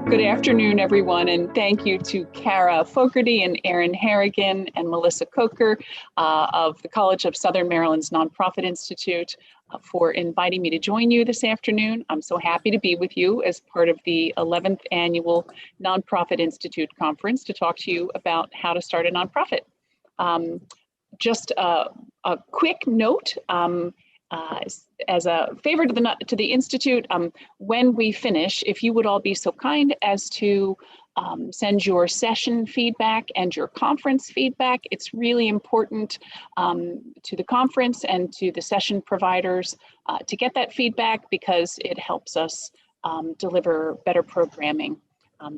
Good afternoon, everyone, and thank you to Kara Fogarty and Erin Harrigan and Melissa Coker of the College of Southern Maryland's Nonprofit Institute for inviting me to join you this afternoon. I'm so happy to be with you as part of the 11th Annual Nonprofit Institute Conference to talk to you about how to start a nonprofit. Just a quick note, as a favor to the Institute, when we finish, if you would all be so kind as to send your session feedback and your conference feedback. It's really important to the conference and to the session providers to get that feedback because it helps us deliver better programming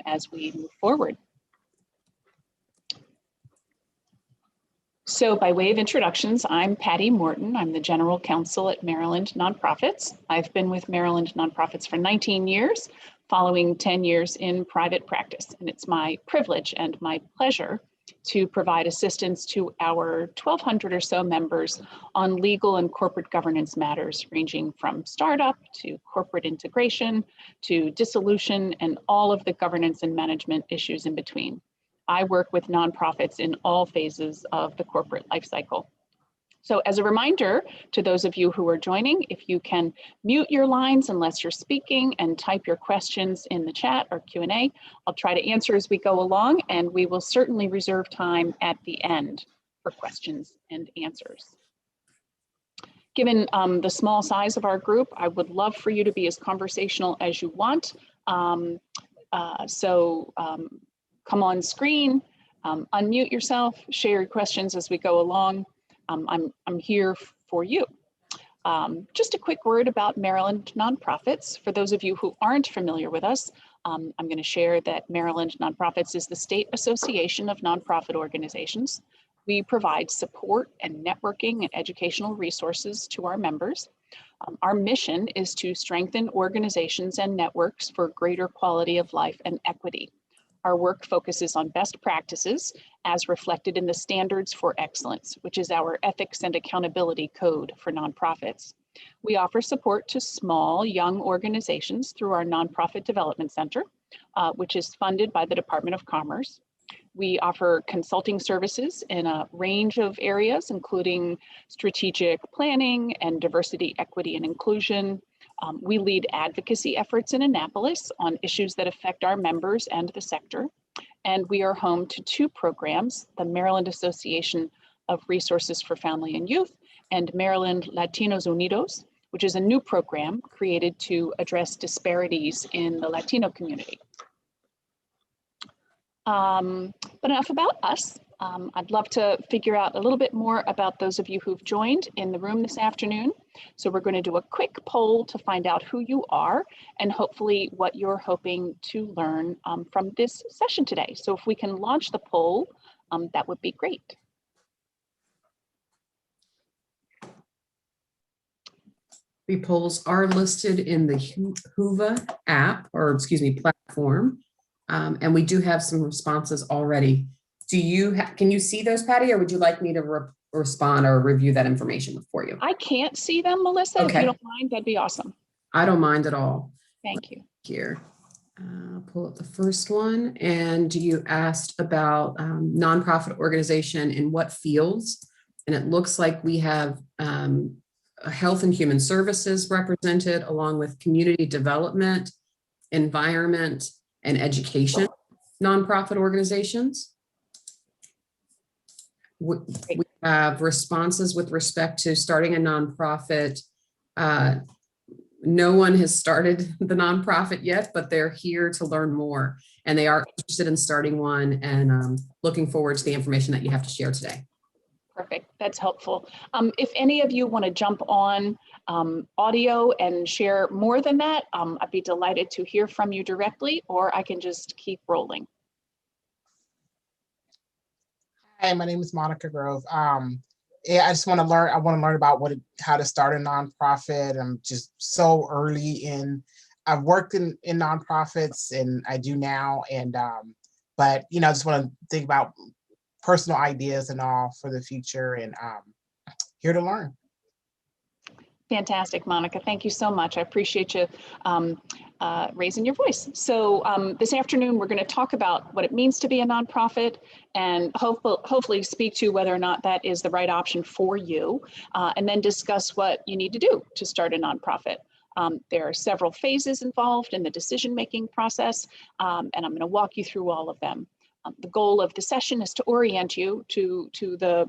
as we move forward. So by way of introductions, I'm Patty Morton. I'm the General Counsel at Maryland Nonprofits. I've been with Maryland Nonprofits for 19 years, following 10 years in private practice. And it's my privilege and my pleasure to provide assistance to our 1,200 or so members on legal and corporate governance matters, ranging from startup to corporate integration to dissolution and all of the governance and management issues in between. I work with nonprofits in all phases of the corporate life cycle. So as a reminder to those of you who are joining, if you can mute your lines unless you're speaking and type your questions in the chat or Q&A, I'll try to answer as we go along, and we will certainly reserve time at the end for questions and answers. Given the small size of our group, I would love for you to be as conversational as you want. Come on screen, unmute yourself, share your questions as we go along. I'm here for you. Just a quick word about Maryland Nonprofits. For those of you who aren't familiar with us, I'm going to share that Maryland Nonprofits is the state association of nonprofit organizations. We provide support and networking and educational resources to our members. Our mission is to strengthen organizations and networks for greater quality of life and equity. Our work focuses on best practices as reflected in the Standards for Excellence, which is our ethics and accountability code for nonprofits. We offer support to small, young organizations through our Nonprofit Development Center, which is funded by the Department of Commerce. We offer consulting services in a range of areas, including strategic planning and diversity, equity, and inclusion. We lead advocacy efforts in Annapolis on issues that affect our members and the sector. And we are home to two programs, the Maryland Association of Resources for Family and Youth and Maryland Latinos Unidos, which is a new program created to address disparities in the Latino community. But enough about us. I'd love to figure out a little bit more about those of you who've joined in the room this afternoon. So we're going to do a quick poll to find out who you are and hopefully what you're hoping to learn from this session today. So if we can launch the poll, that would be great. The polls are listed in the Whova app, or excuse me, platform. And we do have some responses already. Can you see those, Patty, or would you like me to respond or review that information for you? I can't see them, Melissa. Okay. If you don't mind, that'd be awesome. I don't mind at all. Thank you. Here, pull up the first one. And you asked about nonprofit organization in what fields? And it looks like we have health and human services represented, along with community development, environment, and education nonprofit organizations. We have responses with respect to starting a nonprofit. No one has started the nonprofit yet, but they're here to learn more, and they are interested in starting one, and looking forward to the information that you have to share today. Perfect, that's helpful. If any of you want to jump on audio and share more than that, I'd be delighted to hear from you directly, or I can just keep rolling. Hi, my name is Monica Grove. Yeah, I just want to learn. I want to learn about how to start a nonprofit. I'm just so early in. I've worked in nonprofits, and I do now. And but I just want to think about personal ideas and all for the future, and here to learn. Fantastic, Monica. Thank you so much. I appreciate you raising your voice. So this afternoon, we're going to talk about what it means to be a nonprofit and hopefully speak to whether or not that is the right option for you, and then discuss what you need to do to start a nonprofit. There are several phases involved in the decision-making process, and I'm going to walk you through all of them. The goal of the session is to orient you to the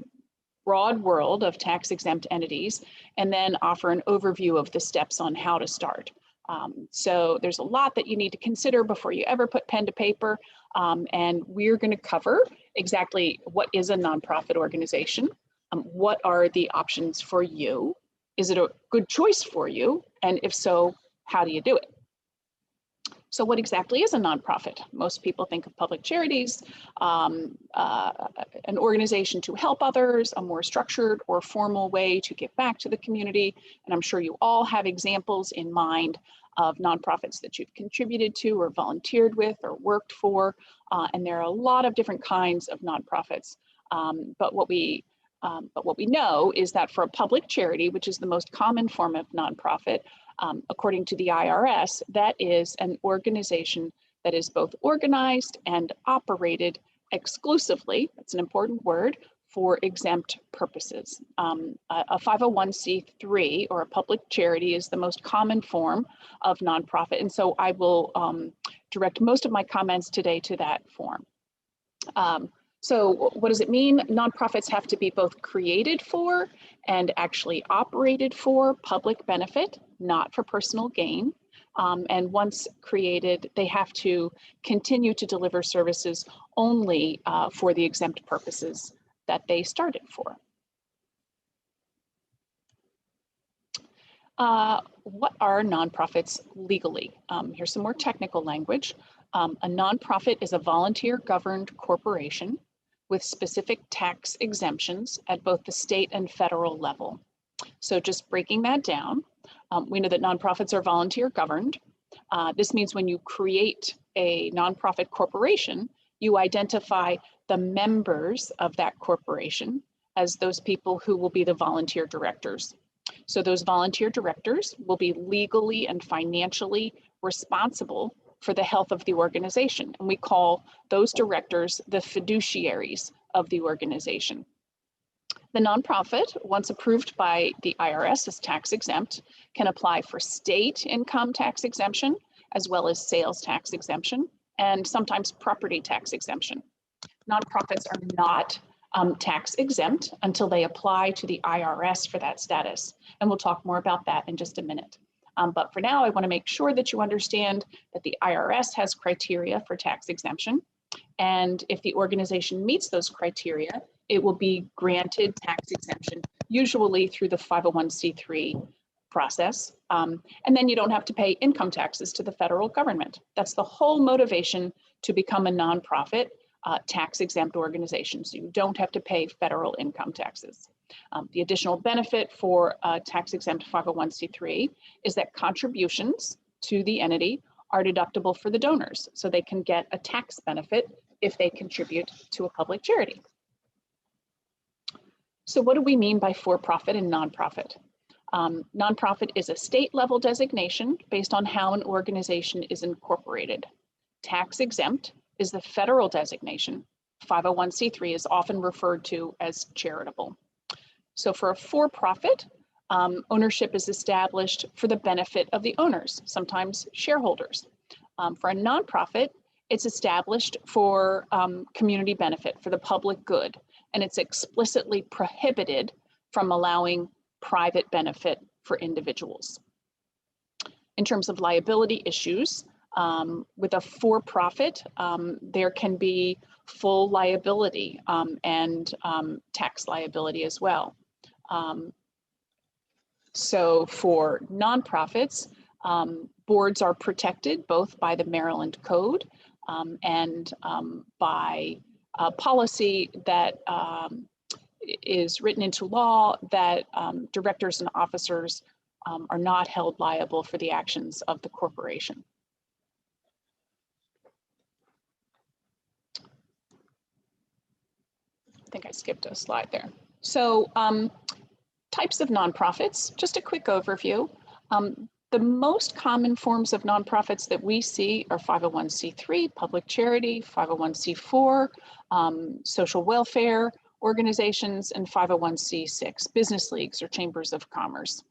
broad world of tax-exempt entities, and then offer an overview of the steps on how to start. So there's a lot that you need to consider before you ever put pen to paper, and we're going to cover exactly what is a nonprofit organization, what are the options for you, is it a good choice for you, and if so, how do you do it? So what exactly is a nonprofit? Most people think of public charities, an organization to help others, a more structured or formal way to give back to the community. And I'm sure you all have examples in mind of nonprofits that you've contributed to or volunteered with or worked for. And there are a lot of different kinds of nonprofits. But what we know is that for a public charity, which is the most common form of nonprofit, according to the IRS, that is an organization that is both organized and operated exclusively, that's an important word, for exempt purposes. A 501c3 or a public charity is the most common form of nonprofit, and so I will direct most of my comments today to that form. So what does it mean? Nonprofits have to be both created for and actually operated for public benefit, not for personal gain. And once created, they have to continue to deliver services only for the exempt purposes that they started for. What are nonprofits legally? Here's some more technical language. A nonprofit is a volunteer governed corporation with specific tax exemptions at both the state and federal level. So just breaking that down, we know that nonprofits are volunteer governed. This means when you create a nonprofit corporation, you identify the members of that corporation as those people who will be the volunteer directors. So those volunteer directors will be legally and financially responsible for the health of the organization. And we call those directors the fiduciaries of the organization. The nonprofit, once approved by the IRS as tax exempt, can apply for state income tax exemption, as well as sales tax exemption, and sometimes property tax exemption. Nonprofits are not tax exempt until they apply to the IRS for that status. And we'll talk more about that in just a minute. But for now, I want to make sure that you understand that the IRS has criteria for tax exemption. And if the organization meets those criteria, it will be granted tax exemption, usually through the 501c3 process. And then you don't have to pay income taxes to the federal government. That's the whole motivation to become a nonprofit tax exempt organization. So you don't have to pay federal income taxes. The additional benefit for a tax exempt 501c3 is that contributions to the entity are deductible for the donors, so they can get a tax benefit if they contribute to a public charity. So what do we mean by for-profit and nonprofit? Nonprofit is a state level designation based on how an organization is incorporated. Tax exempt is the federal designation. 501c3 is often referred to as charitable. So for a for-profit, ownership is established for the benefit of the owners, sometimes shareholders. For a nonprofit, it's established for community benefit, for the public good, and it's explicitly prohibited from allowing private benefit for individuals. In terms of liability issues, with a for-profit, there can be full liability and tax liability as well. So for nonprofits, boards are protected both by the Maryland Code and by a policy that is written into law that directors and officers are not held liable for the actions of the corporation. I think I skipped a slide there. So types of nonprofits, just a quick overview. The most common forms of nonprofits that we see are 501c3, public charity, 501c4, social welfare organizations, and 501c6, business leagues or chambers of commerce.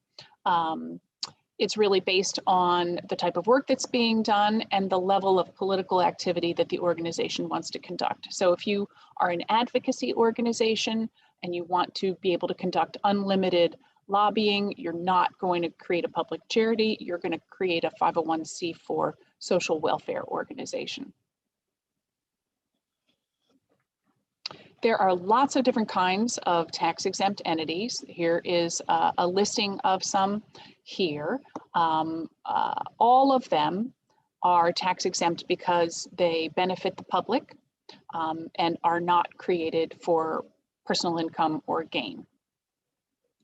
It's really based on the type of work that's being done and the level of political activity that the organization wants to conduct. So if you are an advocacy organization and you want to be able to conduct unlimited lobbying, you're not going to create a public charity, you're going to create a 501c4 social welfare organization. There are lots of different kinds of tax exempt entities. Here is a listing of some here. All of them are tax exempt because they benefit the public and are not created for personal income or gain.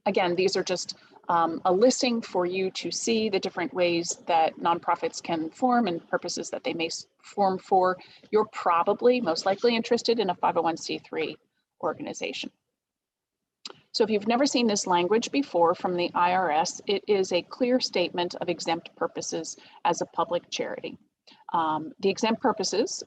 Again, these are just a listing for you to see the different ways that nonprofits can form and purposes that they may form for. You're probably most likely interested in a 501c3 organization. So if you've never seen this language before from the IRS, it is a clear statement of exempt purposes as a public charity. The exempt purposes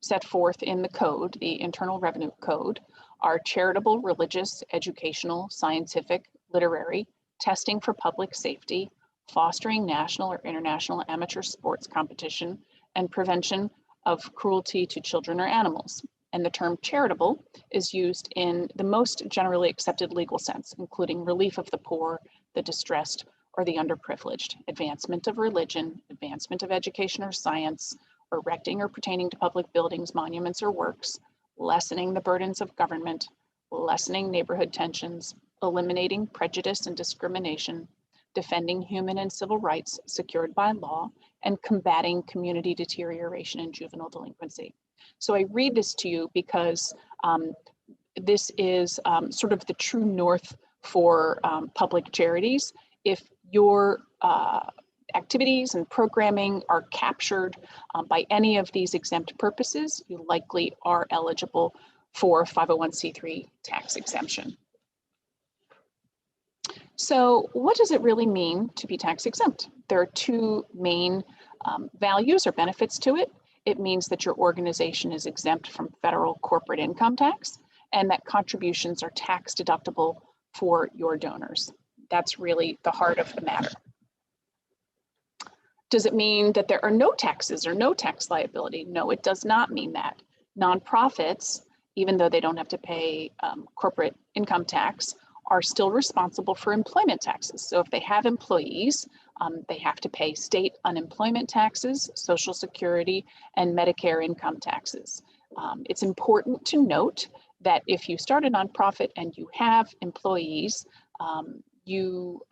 set forth in the code, the Internal Revenue Code, are charitable, religious, educational, scientific, literary, testing for public safety, fostering national or international amateur sports competition, and prevention of cruelty to children or animals. And the term charitable is used in the most generally accepted legal sense, including relief of the poor, the distressed, or the underprivileged, advancement of religion, advancement of education or science, erecting or pertaining to public buildings, monuments, or works, lessening the burdens of government, lessening neighborhood tensions, eliminating prejudice and discrimination, defending human and civil rights secured by law, and combating community deterioration and juvenile delinquency. So I read this to you because this is sort of the true north for public charities. If your activities and programming are captured by any of these exempt purposes, you likely are eligible for 501c3 tax exemption. So what does it really mean to be tax exempt? There are two main values or benefits to it. It means that your organization is exempt from federal corporate income tax and that contributions are tax deductible for your donors. That's really the heart of the matter. Does it mean that there are no taxes or no tax liability? No, it does not mean that. Nonprofits, even though they don't have to pay corporate income tax, are still responsible for employment taxes. So if they have employees, they have to pay state unemployment taxes, Social Security, and Medicare income taxes. It's important to note that if you start a nonprofit and you have employees, you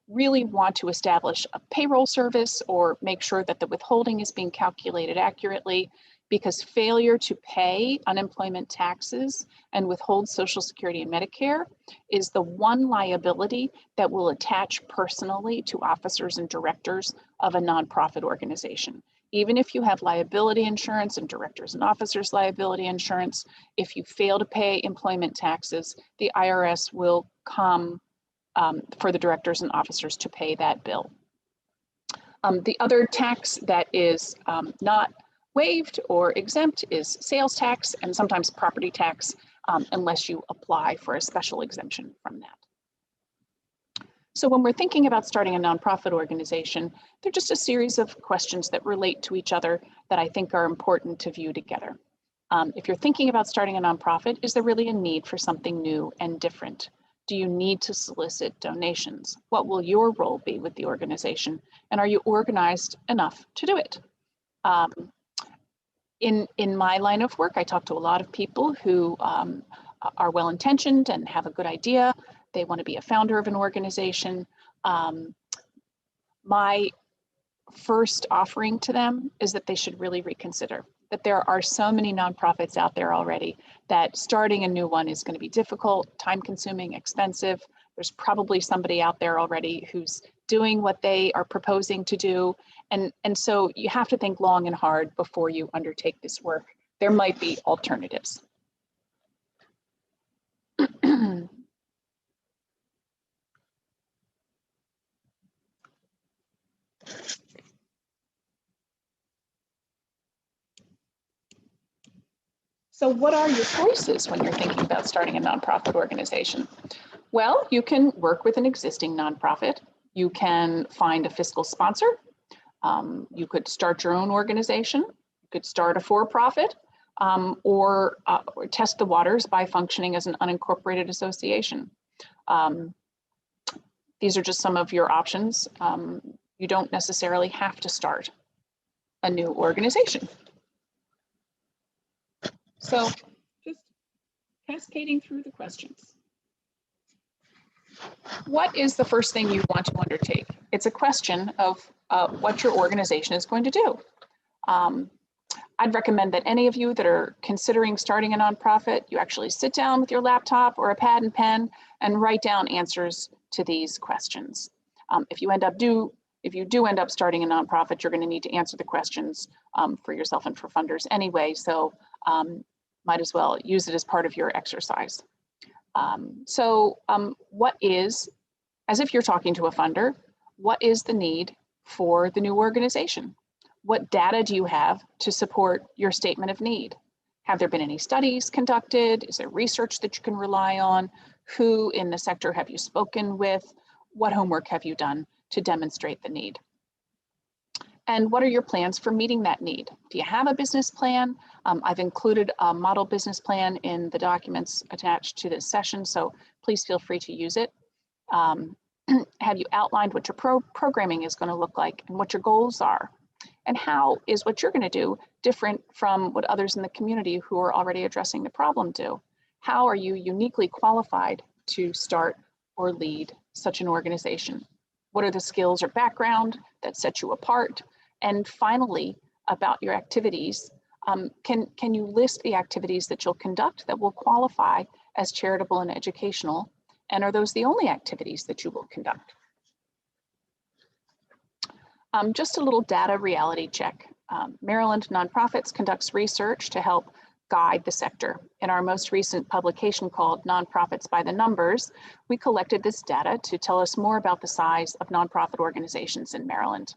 really want to establish a payroll service or make sure that the withholding is being calculated accurately, because failure to pay unemployment taxes and withhold Social Security and Medicare is the one liability that will attach personally to officers and directors of a nonprofit organization. Even if you have liability insurance and directors and officers liability insurance, if you fail to pay employment taxes, the IRS will come for the directors and officers to pay that bill. The other tax that is not waived or exempt is sales tax and sometimes property tax, unless you apply for a special exemption from that. So when we're thinking about starting a nonprofit organization, they're just a series of questions that relate to each other that I think are important to view together. If you're thinking about starting a nonprofit, is there really a need for something new and different? Do you need to solicit donations? What will your role be with the organization? And are you organized enough to do it? In my line of work, I talk to a lot of people who are well-intentioned and have a good idea. They want to be a founder of an organization. My first offering to them is that they should really reconsider, that there are so many nonprofits out there already that starting a new one is going to be difficult, time-consuming, expensive. There's probably somebody out there already who's doing what they are proposing to do. And so you have to think long and hard before you undertake this work. There might be alternatives. So what are your choices when you're thinking about starting a nonprofit organization? Well, you can work with an existing nonprofit. You can find a fiscal sponsor. You could start your own organization. You could start a for-profit, or test the waters by functioning as an unincorporated association. These are just some of your options. You don't necessarily have to start a new organization. So just cascading through the questions. What is the first thing you want to undertake? It's a question of what your organization is going to do. I'd recommend that any of you that are considering starting a nonprofit, you actually sit down with your laptop or a pad and pen and write down answers to these questions. If you do end up starting a nonprofit, you're going to need to answer the questions for yourself and for funders anyway, so might as well use it as part of your exercise. What is, as if you're talking to a funder, what is the need for the new organization? What data do you have to support your statement of need? Have there been any studies conducted? Is there research that you can rely on? Who in the sector have you spoken with? What homework have you done to demonstrate the need? And what are your plans for meeting that need? Do you have a business plan? I've included a model business plan in the documents attached to this session, so please feel free to use it. Have you outlined what your programming is going to look like and what your goals are? And how is what you're going to do different from what others in the community who are already addressing the problem do? How are you uniquely qualified to start or lead such an organization? What are the skills or background that set you apart? And finally, about your activities, can you list the activities that you'll conduct that will qualify as charitable and educational? And are those the only activities that you will conduct? Just a little data reality check. Maryland Nonprofits conducts research to help guide the sector. In our most recent publication called Nonprofits by the Numbers, we collected this data to tell us more about the size of nonprofit organizations in Maryland.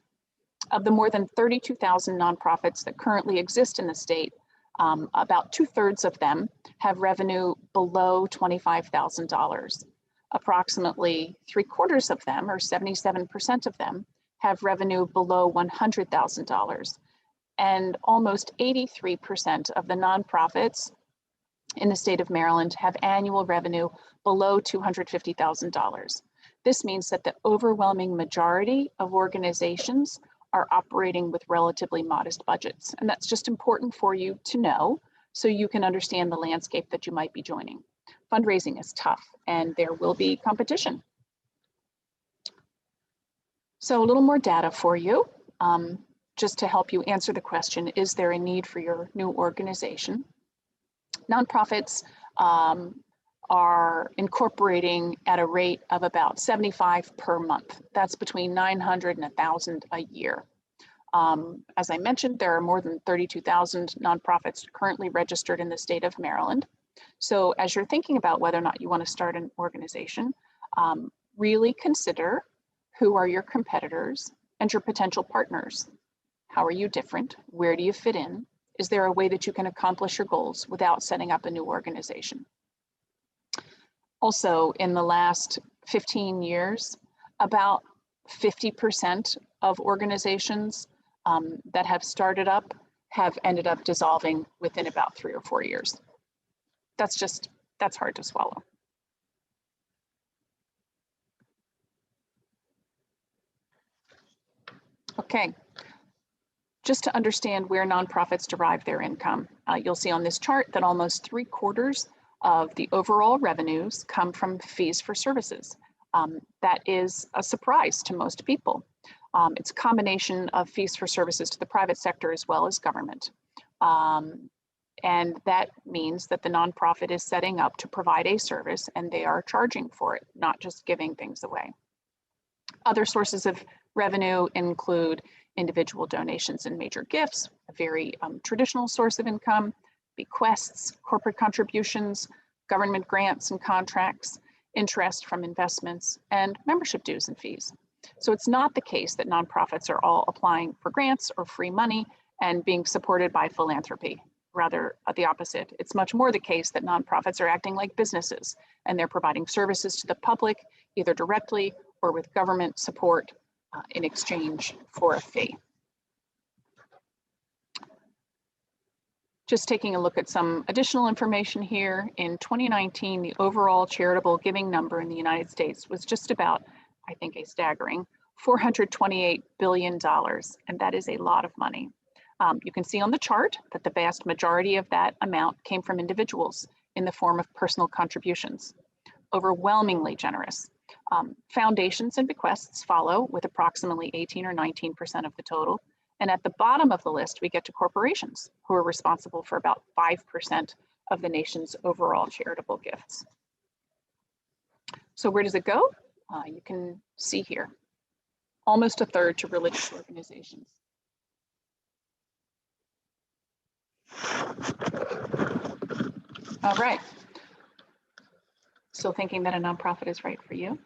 Of the more than 32,000 nonprofits that currently exist in the state, about 2/3 of them have revenue below $25,000. Approximately 3/4 of them, or 77% of them, have revenue below $100,000. And almost 83% of the nonprofits in the state of Maryland have annual revenue below $250,000. This means that the overwhelming majority of organizations are operating with relatively modest budgets. And that's just important for you to know so you can understand the landscape that you might be joining. Fundraising is tough and there will be competition. So a little more data for you, just to help you answer the question, is there a need for your new organization? Nonprofits are incorporating at a rate of about 75 per month. That's between 900 and 1,000 a year. As I mentioned, there are more than 32,000 nonprofits currently registered in the state of Maryland. So as you're thinking about whether or not you want to start an organization, really consider who are your competitors and your potential partners. How are you different? Where do you fit in? Is there a way that you can accomplish your goals without setting up a new organization? Also, in the last 15 years, about 50% of organizations that have started up have ended up dissolving within about 3 or 4 years. That's hard to swallow. Okay, just to understand where nonprofits derive their income, you'll see on this chart that almost 3/4 of the overall revenues come from fees for services. That is a surprise to most people. It's a combination of fees for services to the private sector as well as government. And that means that the nonprofit is setting up to provide a service and they are charging for it, not just giving things away. Other sources of revenue include individual donations and major gifts, a very traditional source of income, bequests, corporate contributions, government grants and contracts, interest from investments, and membership dues and fees. So it's not the case that nonprofits are all applying for grants or free money and being supported by philanthropy. rather the opposite. It's much more the case that nonprofits are acting like businesses, and they're providing services to the public, either directly or with government support in exchange for a fee. Just taking a look at some additional information here. In 2019, the overall charitable giving number in the United States was just about, I think, a staggering $428 billion, and that is a lot of money. You can see on the chart that the vast majority of that amount came from individuals in the form of personal contributions, overwhelmingly generous. Foundations and bequests follow with approximately 18 or 19% of the total. And at the bottom of the list, we get to corporations, who are responsible for about 5% of the nation's overall charitable gifts. So where does it go? You can see here, almost a third to religious organizations. All right. Still thinking that a nonprofit is right for you?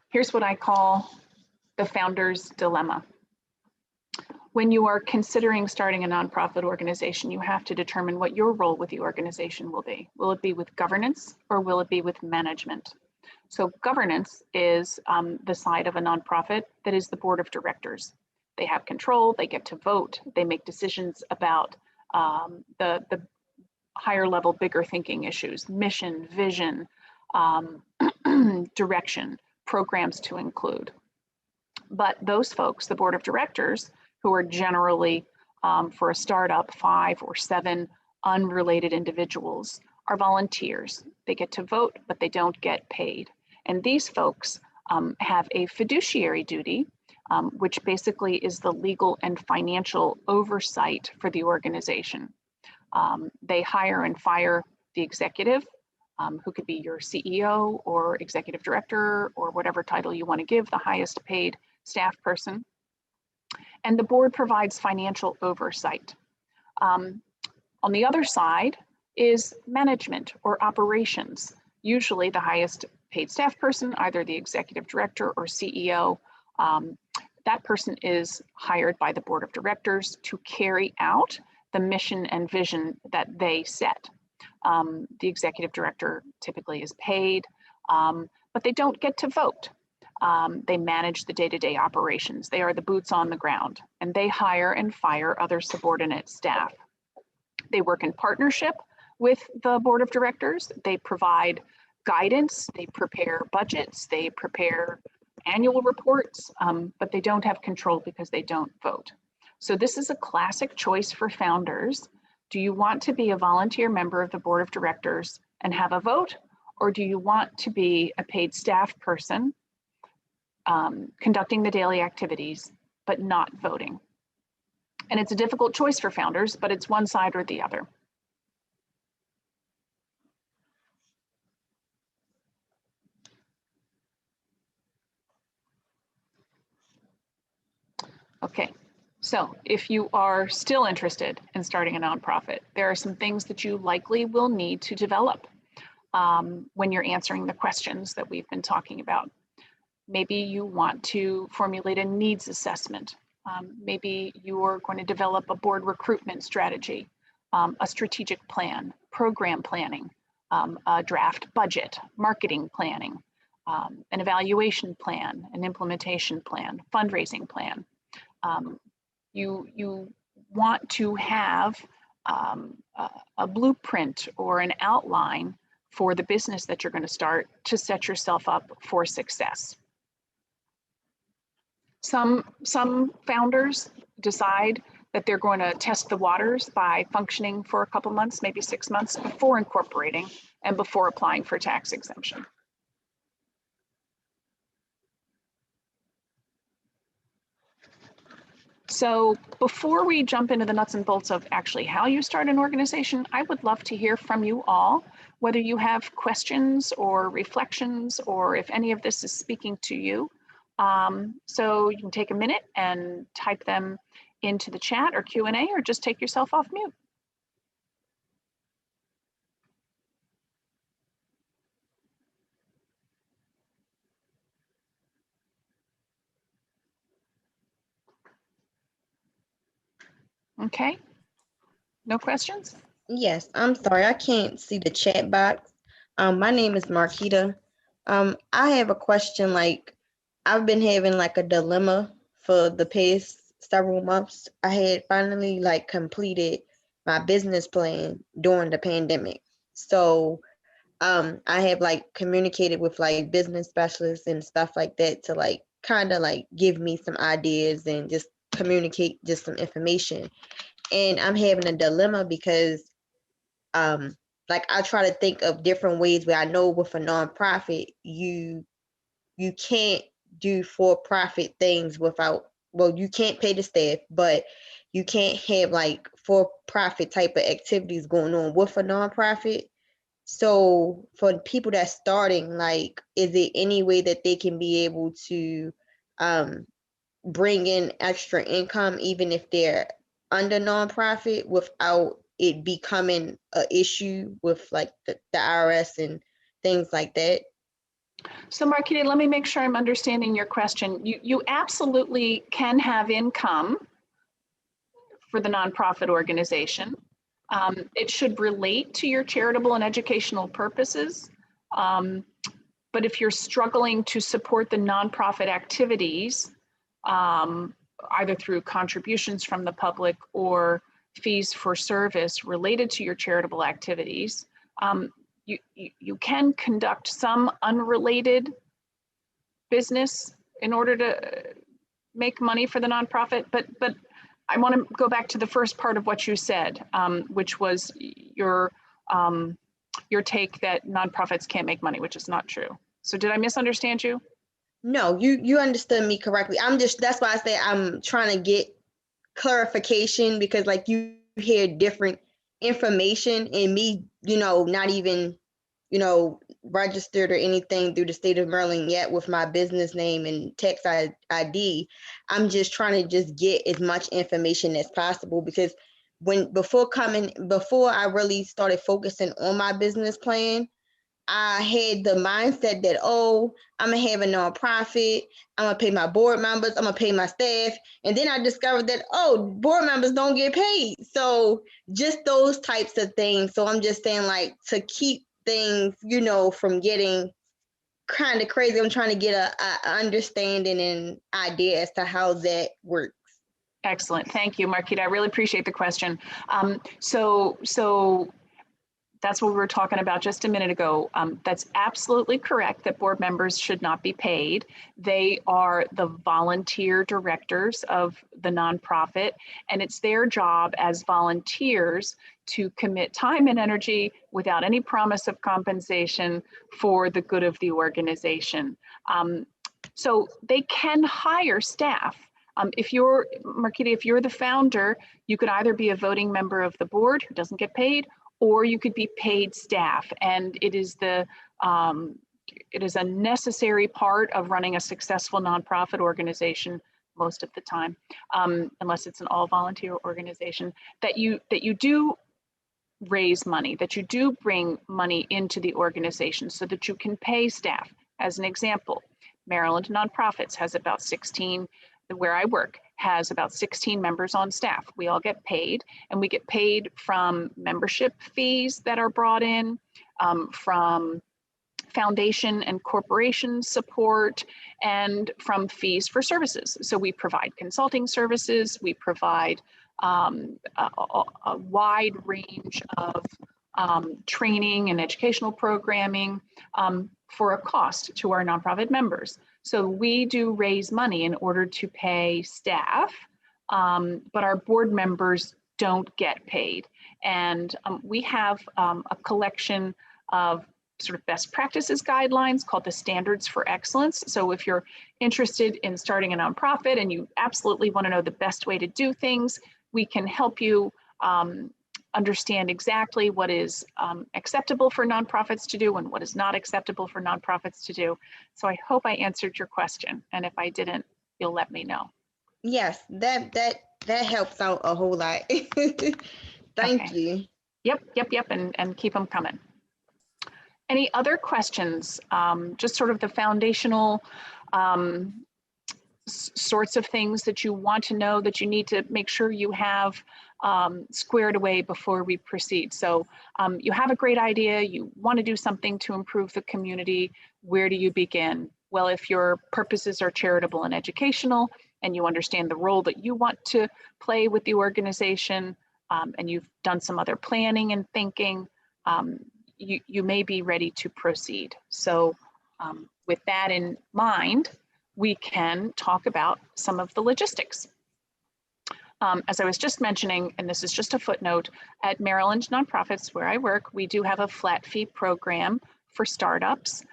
Here's what I call the founder's dilemma. When you are considering starting a nonprofit organization, you have to determine what your role with the organization will be. Will it be with governance or will it be with management? So governance is the side of a nonprofit that is the board of directors. They have control, they get to vote, they make decisions about the higher level, bigger thinking issues, mission, vision, direction, programs to include. But those folks, the board of directors, who are generally, for a startup, 5 or 7 unrelated individuals, are volunteers. They get to vote, but they don't get paid. And these folks have a fiduciary duty, which basically is the legal and financial oversight for the organization. They hire and fire the executive, who could be your CEO or executive director or whatever title you want to give the highest paid staff person. And the board provides financial oversight. On the other side is management or operations. Usually the highest paid staff person, either the executive director or CEO, that person is hired by the board of directors to carry out the mission and vision that they set. The executive director typically is paid, but they don't get to vote. They manage the day-to-day operations. They are the boots on the ground, and they hire and fire other subordinate staff. They work in partnership with the board of directors. They provide guidance, they prepare budgets, they prepare annual reports, but they don't have control because they don't vote. So this is a classic choice for founders. Do you want to be a volunteer member of the board of directors and have a vote? Or do you want to be a paid staff person conducting the daily activities, but not voting? And it's a difficult choice for founders, but it's one side or the other. Okay, so if you are still interested in starting a nonprofit, there are some things that you likely will need to develop when you're answering the questions that we've been talking about. Maybe you want to formulate a needs assessment. Maybe you're going to develop a board recruitment strategy, a strategic plan, program planning, a draft budget, marketing planning, an evaluation plan, an implementation plan, fundraising plan. You want to have a blueprint or an outline for the business that you're going to start to set yourself up for success. Some founders decide that they're going to test the waters by functioning for a couple months, maybe 6 months before incorporating and before applying for tax exemption. So before we jump into the nuts and bolts of actually how you start an organization, I would love to hear from you all, whether you have questions or reflections, or if any of this is speaking to you. So you can take a minute and type them into the chat or Q&A, or just take yourself off mute. Okay, no questions? Yes, I'm sorry, I can't see the chat box. My name is Marquita. I have a question. Like, I've been having like a dilemma for the past several months. I had finally like completed my business plan during the pandemic. So, I have like communicated with like business specialists and stuff like that to like kind of like give me some ideas and just communicate just some information. And I'm having a dilemma because like I try to think of different ways where I know with a nonprofit you can't do for-profit things without, well, you can't pay the staff, but you can't have like for-profit type of activities going on with a nonprofit. So for people that's starting, like, is there any way that they can be able to um bring in extra income even if they're under nonprofit without it becoming an issue with like the IRS and things like that? So Marquita, let me make sure I'm understanding your question. You absolutely can have income for the nonprofit organization. It should relate to your charitable and educational purposes. But if you're struggling to support the nonprofit activities, either through contributions from the public or fees for service related to your charitable activities, you can conduct some unrelated business in order to make money for the nonprofit. But I want to go back to the first part of what you said, which was your take that nonprofits can't make money, which is not true. So did I misunderstand you? No, you understood me correctly. That's why I say I'm trying to get clarification, because like you hear different information and me, not even, registered or anything through the state of Maryland yet with my business name and tax ID. I'm just trying to just get as much information as possible, because before I really started focusing on my business plan, I had the mindset that, oh, I'm gonna have a nonprofit, I'm gonna pay my board members, I'm gonna pay my staff. And then I discovered that, oh, board members don't get paid. So just those types of things. So I'm just saying, like, to keep things, from getting kind of crazy, I'm trying to get a understanding and idea as to how that works. Excellent. Thank you, Marquita. I really appreciate the question. So that's what we were talking about just a minute ago. That's absolutely correct that board members should not be paid. They are the volunteer directors of the nonprofit, and it's their job as volunteers to commit time and energy without any promise of compensation for the good of the organization. So they can hire staff. Marquita, if you're the founder, you could either be a voting member of the board who doesn't get paid, or you could be paid staff. And it is a necessary part of running a successful nonprofit organization most of the time, unless it's an all volunteer organization, that you do raise money, that you do bring money into the organization so that you can pay staff. As an example, Maryland Nonprofits has about 16, where I work, has about 16 members on staff. We all get paid, and we get paid from membership fees that are brought in, from foundation and corporation support, and from fees for services. So we provide consulting services, we provide a wide range of training and educational programming for a cost to our nonprofit members. So we do raise money in order to pay staff, but our board members don't get paid. And we have a collection of sort of best practices guidelines called the Standards for Excellence. So if you're interested in starting a nonprofit and you absolutely want to know the best way to do things, we can help you understand exactly what is acceptable for nonprofits to do and what is not acceptable for nonprofits to do. So I hope I answered your question. And if I didn't, you'll let me know. Yes, that helps out a whole lot. Thank you. Yep. And keep them coming. Any other questions? Just sort of the foundational sorts of things that you want to know, that you need to make sure you have squared away before we proceed. So you have a great idea, you want to do something to improve the community. Where do you begin? Well, if your purposes are charitable and educational, and you understand the role that you want to play with the organization, and you've done some other planning and thinking, you may be ready to proceed. So with that in mind, we can talk about some of the logistics. As I was just mentioning, and this is just a footnote, at Maryland Nonprofits, where I work, we do have a flat fee program for startups.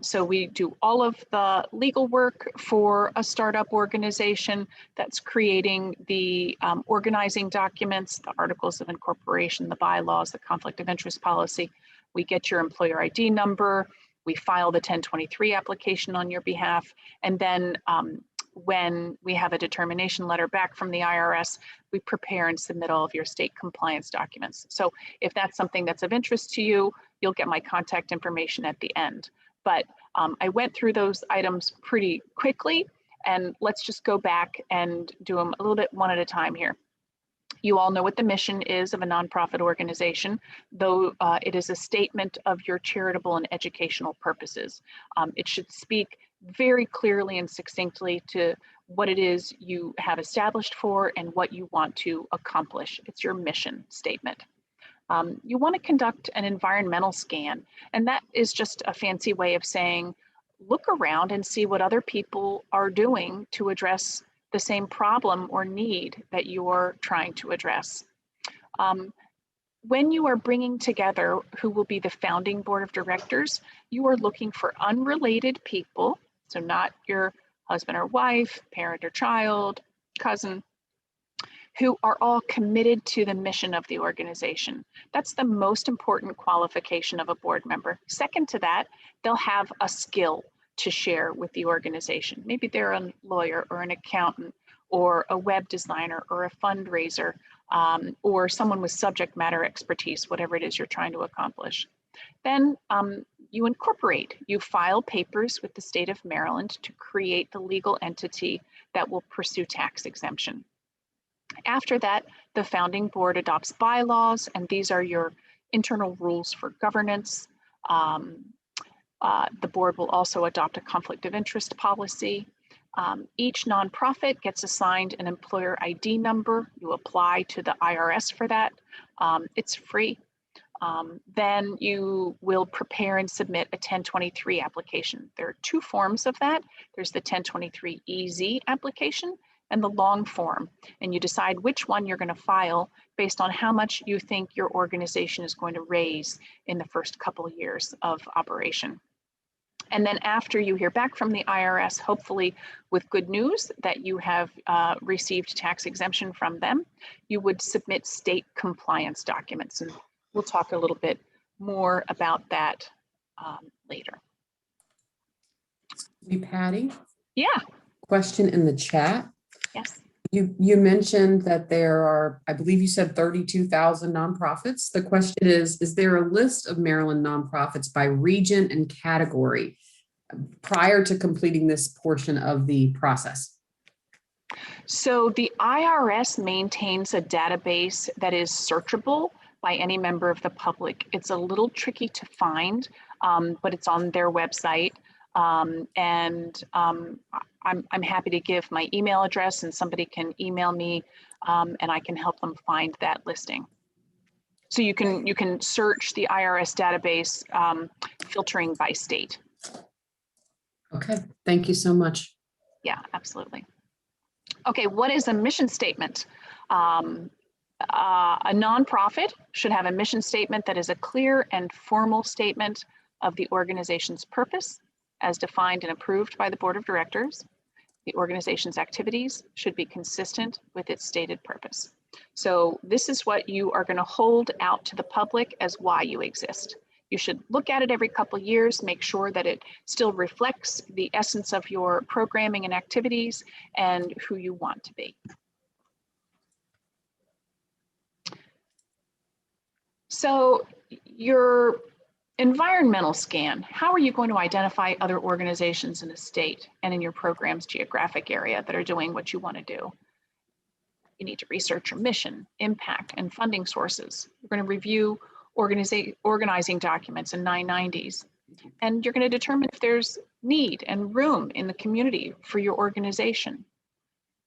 So we do all of the legal work for a startup organization that's creating the organizing documents, the articles of incorporation, the bylaws, the conflict of interest policy. We get your employer ID number, we file the 1023 application on your behalf, and then when we have a determination letter back from the IRS, we prepare and submit all of your state compliance documents. So if that's something that's of interest to you, you'll get my contact information at the end. But I went through those items pretty quickly, and let's just go back and do them a little bit one at a time here. You all know what the mission is of a nonprofit organization, though it is a statement of your charitable and educational purposes. It should speak very clearly and succinctly to what it is you have established for and what you want to accomplish. It's your mission statement. You want to conduct an environmental scan, and that is just a fancy way of saying, look around and see what other people are doing to address the same problem or need that you're trying to address. When you are bringing together who will be the founding board of directors, you are looking for unrelated people, so not your husband or wife, parent or child, cousin, who are all committed to the mission of the organization. That's the most important qualification of a board member. Second to that, they'll have a skill to share with the organization. Maybe they're a lawyer or an accountant or a web designer or a fundraiser, or someone with subject matter expertise, whatever it is you're trying to accomplish. Then you incorporate, you file papers with the state of Maryland to create the legal entity that will pursue tax exemption. After that, the founding board adopts bylaws, and these are your internal rules for governance. The board will also adopt a conflict of interest policy. Each nonprofit gets assigned an employer ID number. You apply to the IRS for that. It's free. Then you will prepare and submit a 1023 application. There are two forms of that. There's the 1023 EZ application and the long form, and you decide which one you're going to file based on how much you think your organization is going to raise in the first couple of years of operation. And then after you hear back from the IRS, hopefully with good news that you have received tax exemption from them, you would submit state compliance documents. And we'll talk a little bit more about that later. Patty? Yeah. Question in the chat. Yes. You mentioned that there are, I believe you said 32,000 nonprofits. The question is there a list of Maryland nonprofits by region and category prior to completing this portion of the process? So the IRS maintains a database that is searchable by any member of the public. It's a little tricky to find, but it's on their website. I'm happy to give my email address, and somebody can email me, and I can help them find that listing. So you can search the IRS database, filtering by state. Okay, thank you so much. Yeah, absolutely. Okay, what is a mission statement? A nonprofit should have a mission statement that is a clear and formal statement of the organization's purpose as defined and approved by the board of directors. The organization's activities should be consistent with its stated purpose. So this is what you are going to hold out to the public as why you exist. You should look at it every couple of years, make sure that it still reflects the essence of your programming and activities and who you want to be. So your environmental scan, how are you going to identify other organizations in the state and in your program's geographic area that are doing what you want to do? You need to research your mission, impact, and funding sources. You're going to review organizing documents and 990s. And you're going to determine if there's need and room in the community for your organization.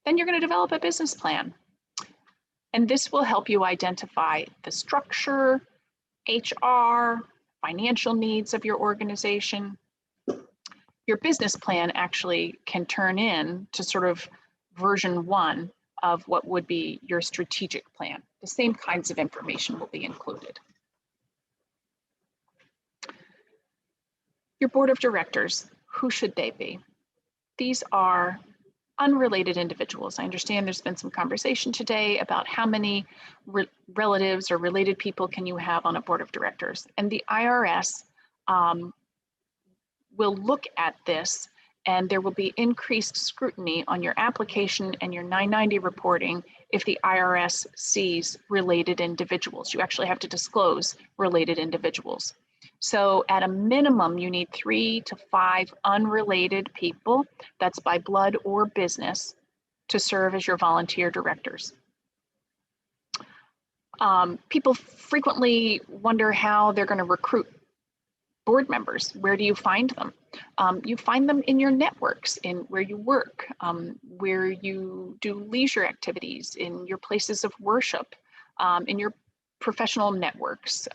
Then you're going to develop a business plan. And this will help you identify the structure, HR, financial needs of your organization. Your business plan actually can turn in to sort of version 1 of what would be your strategic plan. The same kinds of information will be included. Your board of directors, who should they be? These are unrelated individuals. I understand there's been some conversation today about how many relatives or related people can you have on a board of directors. And the IRS will look at this, and there will be increased scrutiny on your application and your 990 reporting if the IRS sees related individuals. You actually have to disclose related individuals. So at a minimum, you need 3 to 5 unrelated people, that's by blood or business, to serve as your volunteer directors. People frequently wonder how they're going to recruit board members. Where do you find them? You find them in your networks, in where you work, where you do leisure activities, in your places of worship, in your professional networks.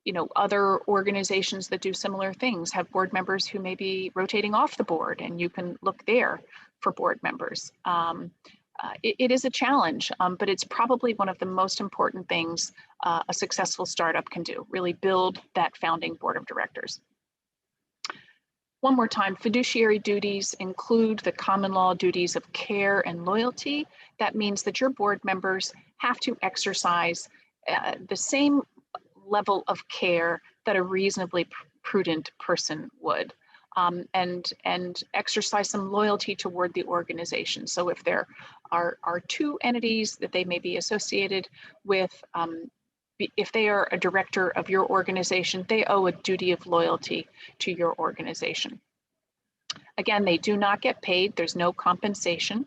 You know, other organizations that do similar things have board members who may be rotating off the board, and you can look there for board members. It is a challenge, but it's probably one of the most important things a successful startup can do, really build that founding board of directors. One more time, fiduciary duties include the common law duties of care and loyalty. That means that your board members have to exercise the same level of care that a reasonably prudent person would, and exercise some loyalty toward the organization. So if there are 2 entities that they may be associated with, if they are a director of your organization, they owe a duty of loyalty to your organization. Again, they do not get paid. There's no compensation.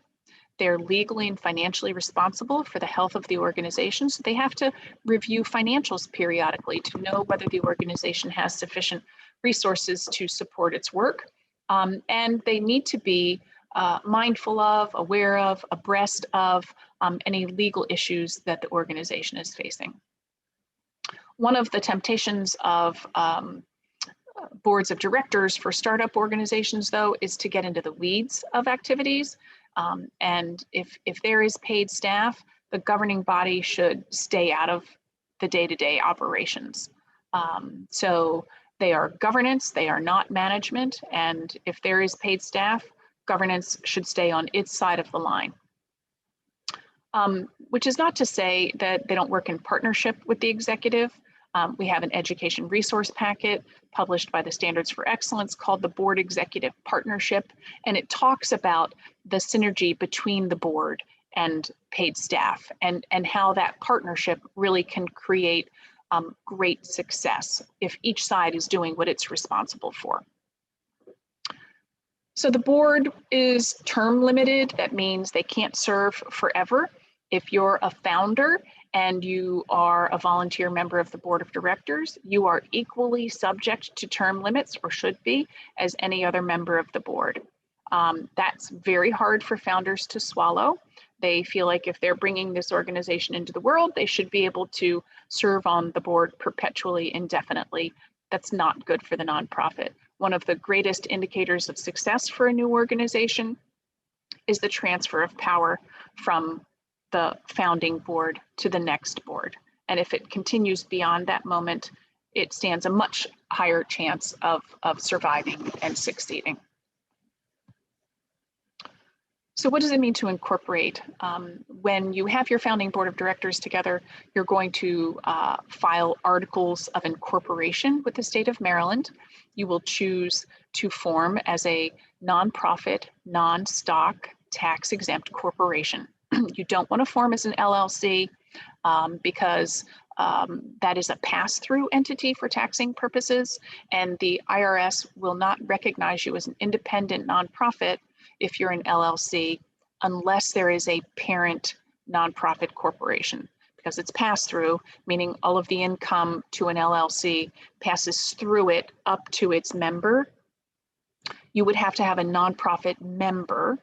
They're legally and financially responsible for the health of the organization. So they have to review financials periodically to know whether the organization has sufficient resources to support its work. And they need to be mindful of, aware of, abreast of any legal issues that the organization is facing. One of the temptations of boards of directors for startup organizations, though, is to get into the weeds of activities. And if there is paid staff, the governing body should stay out of the day-to-day operations. So they are governance, they are not management. And if there is paid staff, governance should stay on its side of the line. Which is not to say that they don't work in partnership with the executive. We have an education resource packet published by the Standards for Excellence called the Board Executive Partnership, and it talks about the synergy between the board and paid staff, and how that partnership really can create great success if each side is doing what it's responsible for. So the board is term limited. That means they can't serve forever. If you're a founder and you are a volunteer member of the board of directors, you are equally subject to term limits, or should be, as any other member of the board. That's very hard for founders to swallow. They feel like if they're bringing this organization into the world, they should be able to serve on the board perpetually, indefinitely. That's not good for the nonprofit. One of the greatest indicators of success for a new organization is the transfer of power from the founding board to the next board. And if it continues beyond that moment, it stands a much higher chance of surviving and succeeding. So what does it mean to incorporate? When you have your founding board of directors together, you're going to file articles of incorporation with the state of Maryland. You will choose to form as a nonprofit, non-stock, tax-exempt corporation. You don't want to form as an LLC because that is a pass-through entity for taxing purposes, and the IRS will not recognize you as an independent nonprofit if you're an LLC unless there is a parent nonprofit corporation because it's pass through, meaning all of the income to an LLC passes through it up to its member. You would have to have a nonprofit member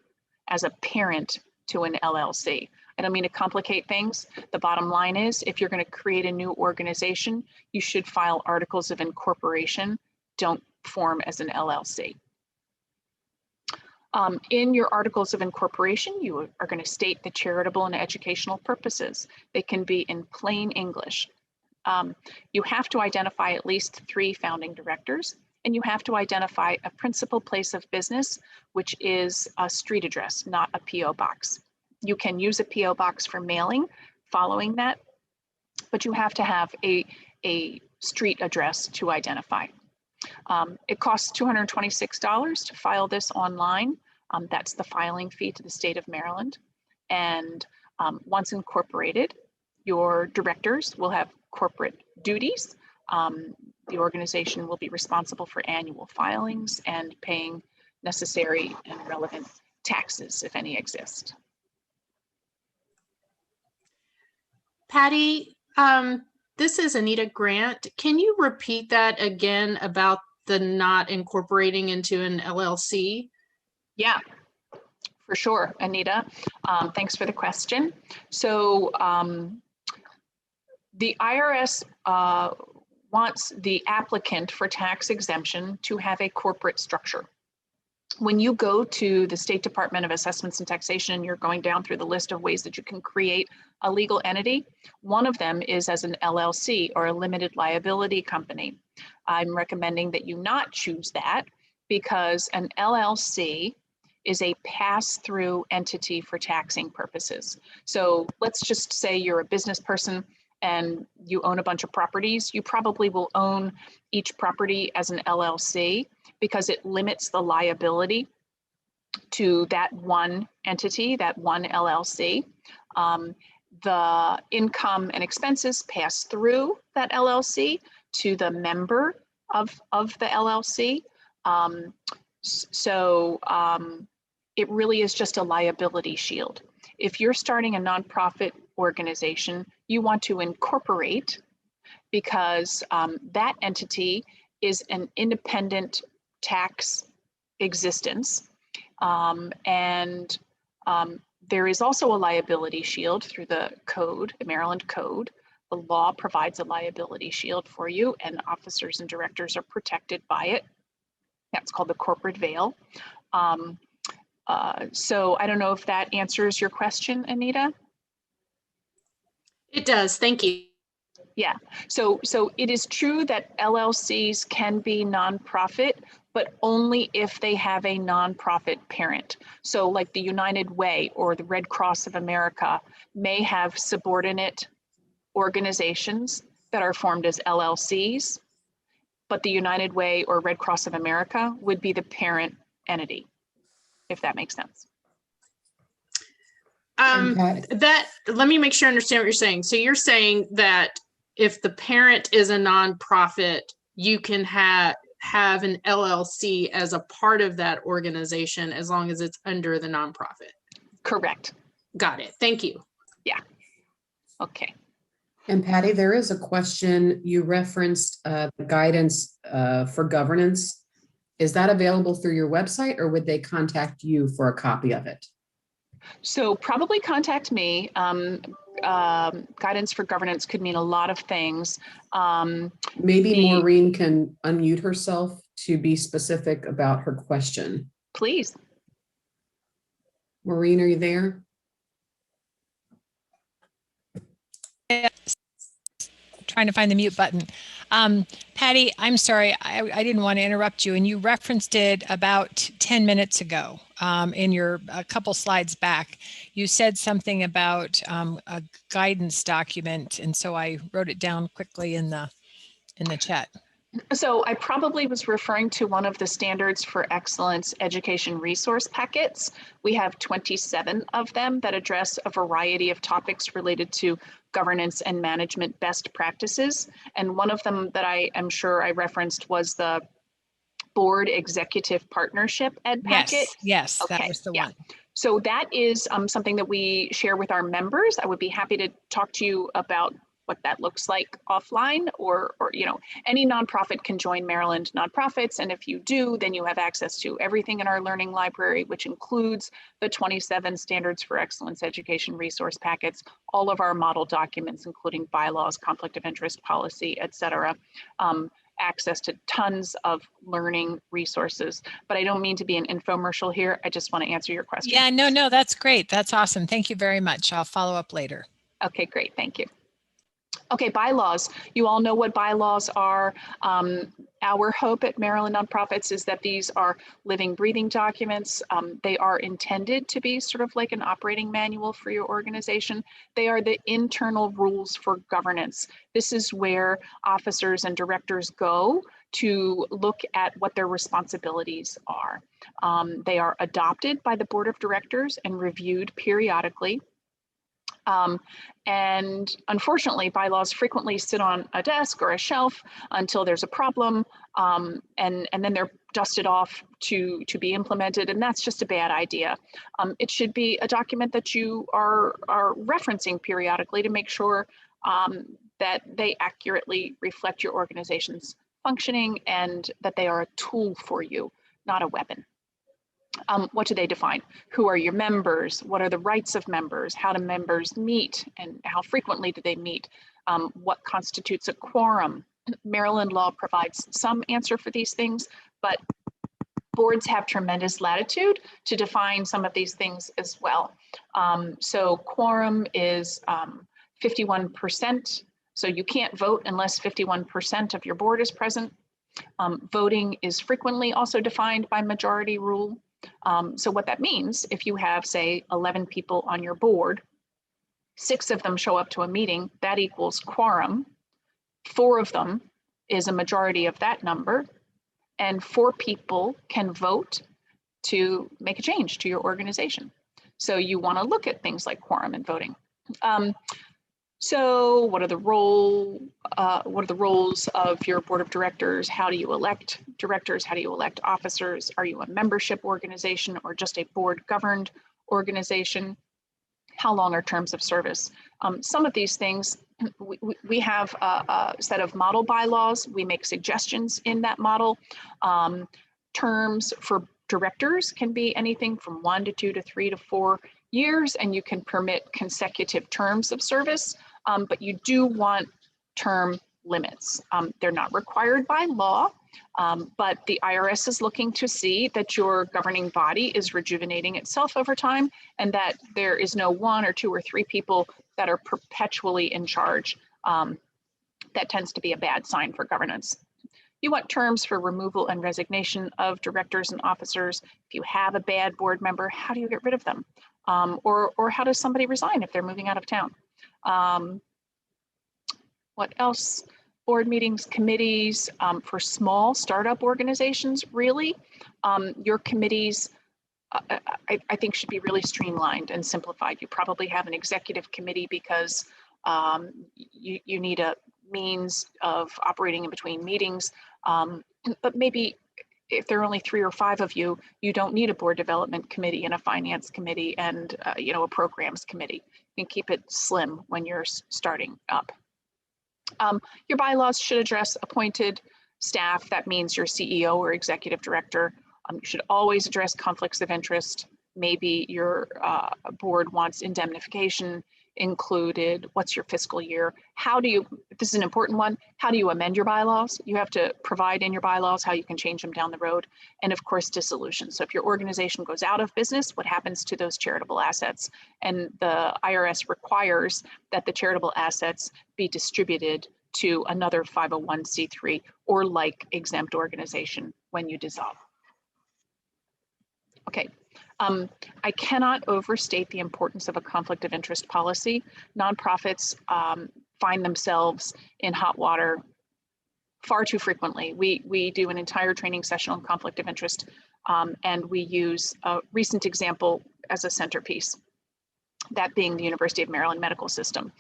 as a parent to an LLC. I don't mean to complicate things. The bottom line is, if you're going to create a new organization, you should file articles of incorporation. Don't form as an LLC. In your articles of incorporation, you are going to state the charitable and educational purposes. They can be in plain English. You have to identify at least 3 founding directors, and you have to identify a principal place of business, which is a street address, not a PO box. You can use a PO box for mailing following that, but you have to have a street address to identify. It costs $226 to file this online. That's the filing fee to the state of Maryland. And once incorporated, your directors will have corporate duties. The organization will be responsible for annual filings and paying necessary and relevant taxes, if any exist. Patty, this is Anita Grant. Can you repeat that again about the not incorporating into an LLC? Yeah, for sure, Anita. Thanks for the question. So the IRS wants the applicant for tax exemption to have a corporate structure. When you go to the State Department of Assessments and Taxation and you're going down through the list of ways that you can create a legal entity, one of them is as an LLC or a limited liability company. I'm recommending that you not choose that because an LLC is a pass-through entity for taxing purposes. So let's just say you're a business person and you own a bunch of properties. You probably will own each property as an LLC because it limits the liability to that one entity, that one LLC. The income and expenses pass through that LLC to the member of the LLC. It really is just a liability shield. If you're starting a nonprofit organization, you want to incorporate because that entity is an independent tax existence. There is also a liability shield through the code, the Maryland Code. The law provides a liability shield for you, and officers and directors are protected by it. That's called the corporate veil. So I don't know if that answers your question, Anita. It does. Thank you. Yeah, so it is true that LLCs can be nonprofit, but only if they have a nonprofit parent. So like the United Way or the Red Cross of America may have subordinate organizations that are formed as LLCs, but the United Way or Red Cross of America would be the parent entity, if that makes sense. Let me make sure I understand what you're saying. So you're saying that if the parent is a nonprofit, you can have an LLC as a part of that organization as long as it's under the nonprofit. Correct. Got it. Thank you. Yeah. Okay. And Patty, there is a question. You referenced guidance for governance. Is that available through your website or would they contact you for a copy of it? So probably contact me. Guidance for governance could mean a lot of things. Maybe Maureen can unmute herself to be specific about her question. Please. Maureen, are you there? Trying to find the mute button. Patty, I'm sorry, I didn't want to interrupt you, and you referenced it about 10 minutes ago in your a couple slides back. You said something about a guidance document, and so I wrote it down quickly in the chat. So I probably was referring to one of the Standards for Excellence education resource packets. We have 27 of them that address a variety of topics related to governance and management best practices. And one of them that I am sure I referenced was the Board Executive Partnership Ed packet. Yes, Okay, that was the yeah. one. So that is something that we share with our members. I would be happy to talk to you about what that looks like offline, or any nonprofit can join Maryland Nonprofits. And if you do, then you have access to everything in our learning library, which includes the 27 Standards for Excellence Education resource packets, all of our model documents, including bylaws, conflict of interest policy, et cetera. Access to tons of learning resources. But I don't mean to be an infomercial here. I just want to answer your question. Yeah, no, that's great. That's awesome. Thank you very much. I'll follow up later. Okay, great. Thank you. Okay, bylaws. You all know what bylaws are. Our hope at Maryland Nonprofits is that these are living, breathing documents. They are intended to be sort of like an operating manual for your organization. They are the internal rules for governance. This is where officers and directors go to look at what their responsibilities are. They are adopted by the board of directors and reviewed periodically. And unfortunately, bylaws frequently sit on a desk or a shelf until there's a problem, and then they're dusted off to be implemented, and that's just a bad idea. It should be a document that you are referencing periodically to make sure that they accurately reflect your organization's functioning and that they are a tool for you, not a weapon. What do they define? Who are your members? What are the rights of members? How do members meet and how frequently do they meet? What constitutes a quorum? Maryland law provides some answer for these things, but boards have tremendous latitude to define some of these things as well. So quorum is 51%. So you can't vote unless 51% of your board is present. Voting is frequently also defined by majority rule. So what that means, if you have, say, 11 people on your board, 6 of them show up to a meeting, that equals quorum. 4 of them is a majority of that number, and 4 people can vote to make a change to your organization. So you want to look at things like quorum and voting. So what are the roles of your board of directors? How do you elect directors? How do you elect officers? Are you a membership organization or just a board governed organization? How long are terms of service? Some of these things, we have a set of model bylaws. We make suggestions in that model. Terms for directors can be anything from 1 to 2 to 3 to 4 years, and you can permit consecutive terms of service, but you do want term limits. They're not required by law, but the IRS is looking to see that your governing body is rejuvenating itself over time and that there is no 1 or 2 or 3 people that are perpetually in charge. That tends to be a bad sign for governance. You want terms for removal and resignation of directors and officers. If you have a bad board member, how do you get rid of them? Or how does somebody resign if they're moving out of town? What else? Board meetings, committees, for small startup organizations, really, your committees, I think should be really streamlined and simplified. You probably have an executive committee because you need a means of operating in between meetings, but maybe if there are only 3 or 5 of you, you don't need a board development committee and a finance committee and a programs committee. You can keep it slim when you're starting up. Your bylaws should address appointed staff. That means your CEO or executive director. You should always address conflicts of interest. Maybe your board wants indemnification included. What's your fiscal year? How do you, this is an important one, how do you amend your bylaws? You have to provide in your bylaws how you can change them down the road. And of course, dissolution. So if your organization goes out of business, what happens to those charitable assets? And the IRS requires that the charitable assets be distributed to another 501c3 or like exempt organization when you dissolve. Okay. I cannot overstate the importance of a conflict of interest policy. Nonprofits find themselves in hot water far too frequently. We do an entire training session on conflict of interest, and we use a recent example as a centerpiece, that being the University of Maryland medical system.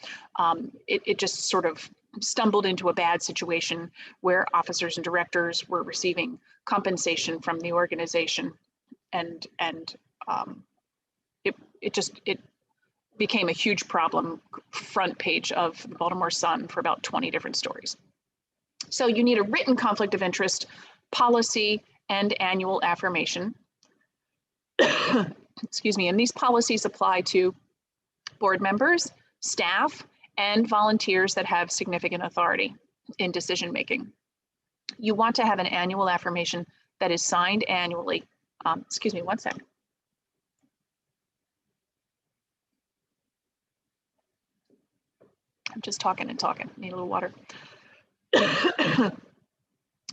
It just sort of stumbled into a bad situation where officers and directors were receiving compensation from the organization and it became a huge problem, front page of the Baltimore Sun for about 20 different stories. So you need a written conflict of interest policy and annual affirmation. Excuse me, and these policies apply to board members, staff, and volunteers that have significant authority in decision making. You want to have an annual affirmation that is signed annually. Excuse me, one second. I'm just talking and talking, need a little water.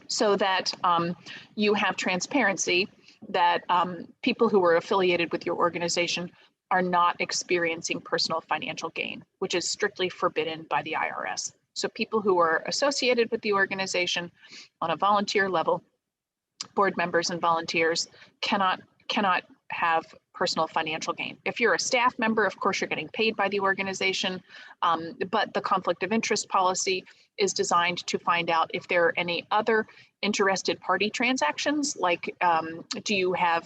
So that you have transparency, that people who are affiliated with your organization are not experiencing personal financial gain, which is strictly forbidden by the IRS. So people who are associated with the organization on a volunteer level, board members and volunteers cannot have personal financial gain. If you're a staff member, of course, you're getting paid by the organization, but the conflict of interest policy is designed to find out if there are any other interested party transactions, like do you have,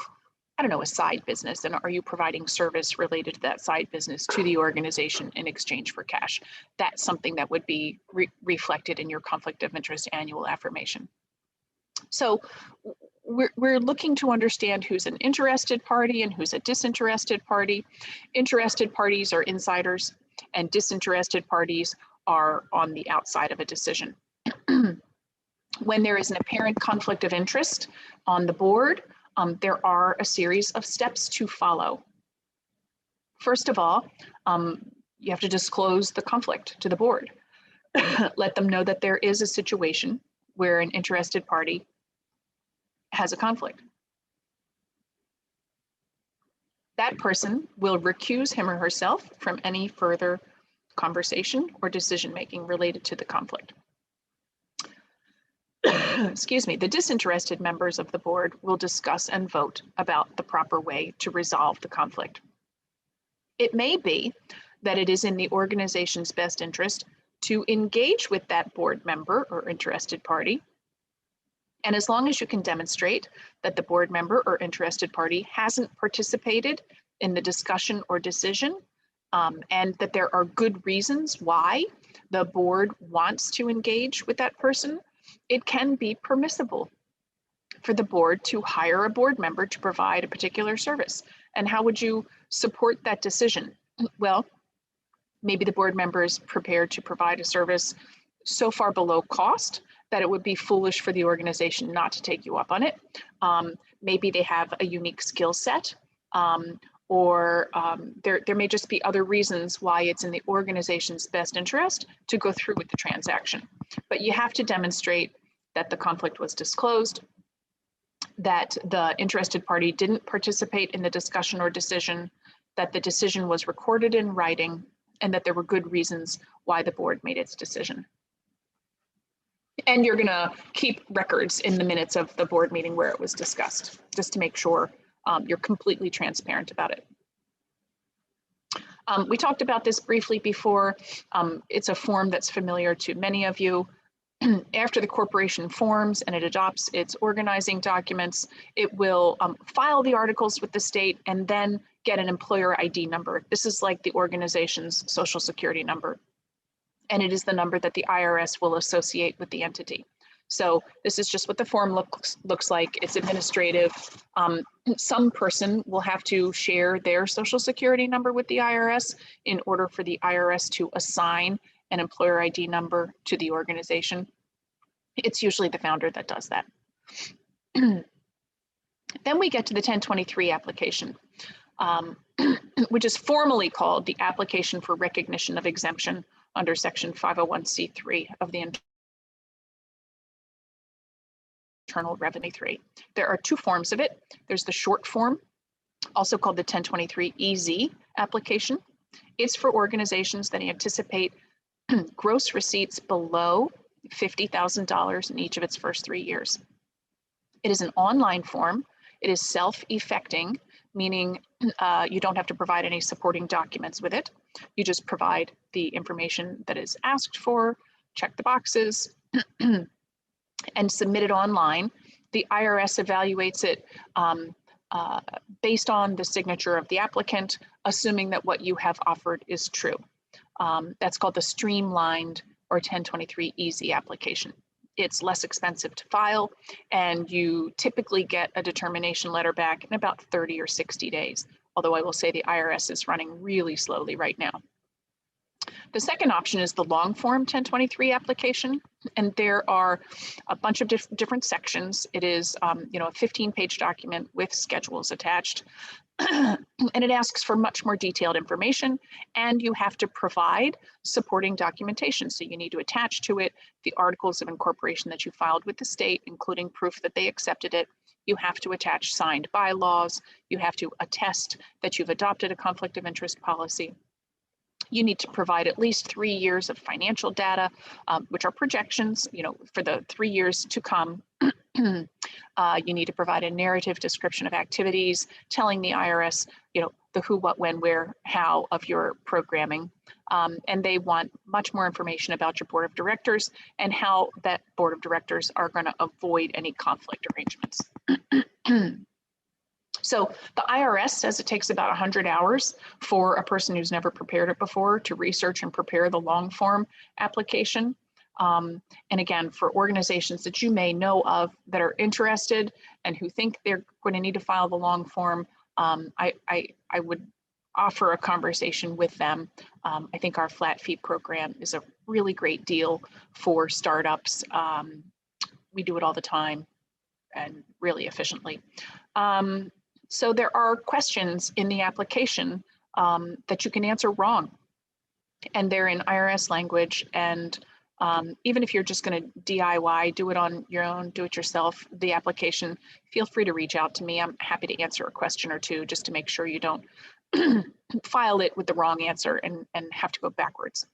I don't know, a side business, and are you providing service related to that side business to the organization in exchange for cash? That's something that would be reflected in your conflict of interest annual affirmation. So we're looking to understand who's an interested party and who's a disinterested party. Interested parties are insiders, and disinterested parties are on the outside of a decision. When there is an apparent conflict of interest on the board, there are a series of steps to follow. First of all, you have to disclose the conflict to the board. Let them know that there is a situation where an interested party has a conflict. That person will recuse him or herself from any further conversation or decision-making related to the conflict. Excuse me, the disinterested members of the board will discuss and vote about the proper way to resolve the conflict. It may be that it is in the organization's best interest to engage with that board member or interested party. And as long as you can demonstrate that the board member or interested party hasn't participated in the discussion or decision, and that there are good reasons why the board wants to engage with that person, it can be permissible for the board to hire a board member to provide a particular service. And how would you support that decision? Well, maybe the board member is prepared to provide a service so far below cost that it would be foolish for the organization not to take you up on it. Maybe they have a unique skill set, or there may just be other reasons why it's in the organization's best interest to go through with the transaction. But you have to demonstrate that the conflict was disclosed, that the interested party didn't participate in the discussion or decision, that the decision was recorded in writing, and that there were good reasons why the board made its decision. And you're gonna keep records in the minutes of the board meeting where it was discussed, just to make sure you're completely transparent about it. We talked about this briefly before. It's a form that's familiar to many of you. After the corporation forms and it adopts its organizing documents, it will file the articles with the state and then get an employer ID number. This is like the organization's social security number. And it is the number that the IRS will associate with the entity. So this is just what the form looks like. It's administrative. Some person will have to share their social security number with the IRS in order for the IRS to assign an employer ID number to the organization. It's usually the founder that does that. Then we get to the 1023 application, which is formally called the application for recognition of exemption under section 501c3 of the Internal Revenue 3. There are two forms of it. There's the short form, also called the 1023-EZ application. It's for organizations that anticipate gross receipts below $50,000 in each of its first 3 years. It is an online form. It is self-effecting, meaning you don't have to provide any supporting documents with it. You just provide the information that is asked for, check the boxes, and submit it online. The IRS evaluates it based on the signature of the applicant, assuming that what you have offered is true. That's called the streamlined or 1023 easy application. It's less expensive to file, and you typically get a determination letter back in about 30 or 60 days. Although I will say the IRS is running really slowly right now. The second option is the long form 1023 application, and there are a bunch of different sections. It is, a 15-page document with schedules attached, and it asks for much more detailed information, and you have to provide supporting documentation. So you need to attach to it the articles of incorporation that you filed with the state, including proof that they accepted it. You have to attach signed bylaws. You have to attest that you've adopted a conflict of interest policy. You need to provide at least 3 years of financial data, which are projections, for the 3 years to come. You need to provide a narrative description of activities, telling the IRS, the who, what, when, where, how of your programming. And they want much more information about your board of directors and how that board of directors are going to avoid any conflict arrangements. So the IRS says it takes about 100 hours for a person who's never prepared it before to research and prepare the long form application. And again, for organizations that you may know of that are interested and who think they're going to need to file the long form, I would offer a conversation with them. I think our flat fee program is a really great deal for startups. We do it all the time and really efficiently. So there are questions in the application that you can answer wrong, and they're in IRS language. And even if you're just going to DIY, do it on your own, do it yourself, the application, feel free to reach out to me. I'm happy to answer a question or two just to make sure you don't file it with the wrong answer and have to go backwards.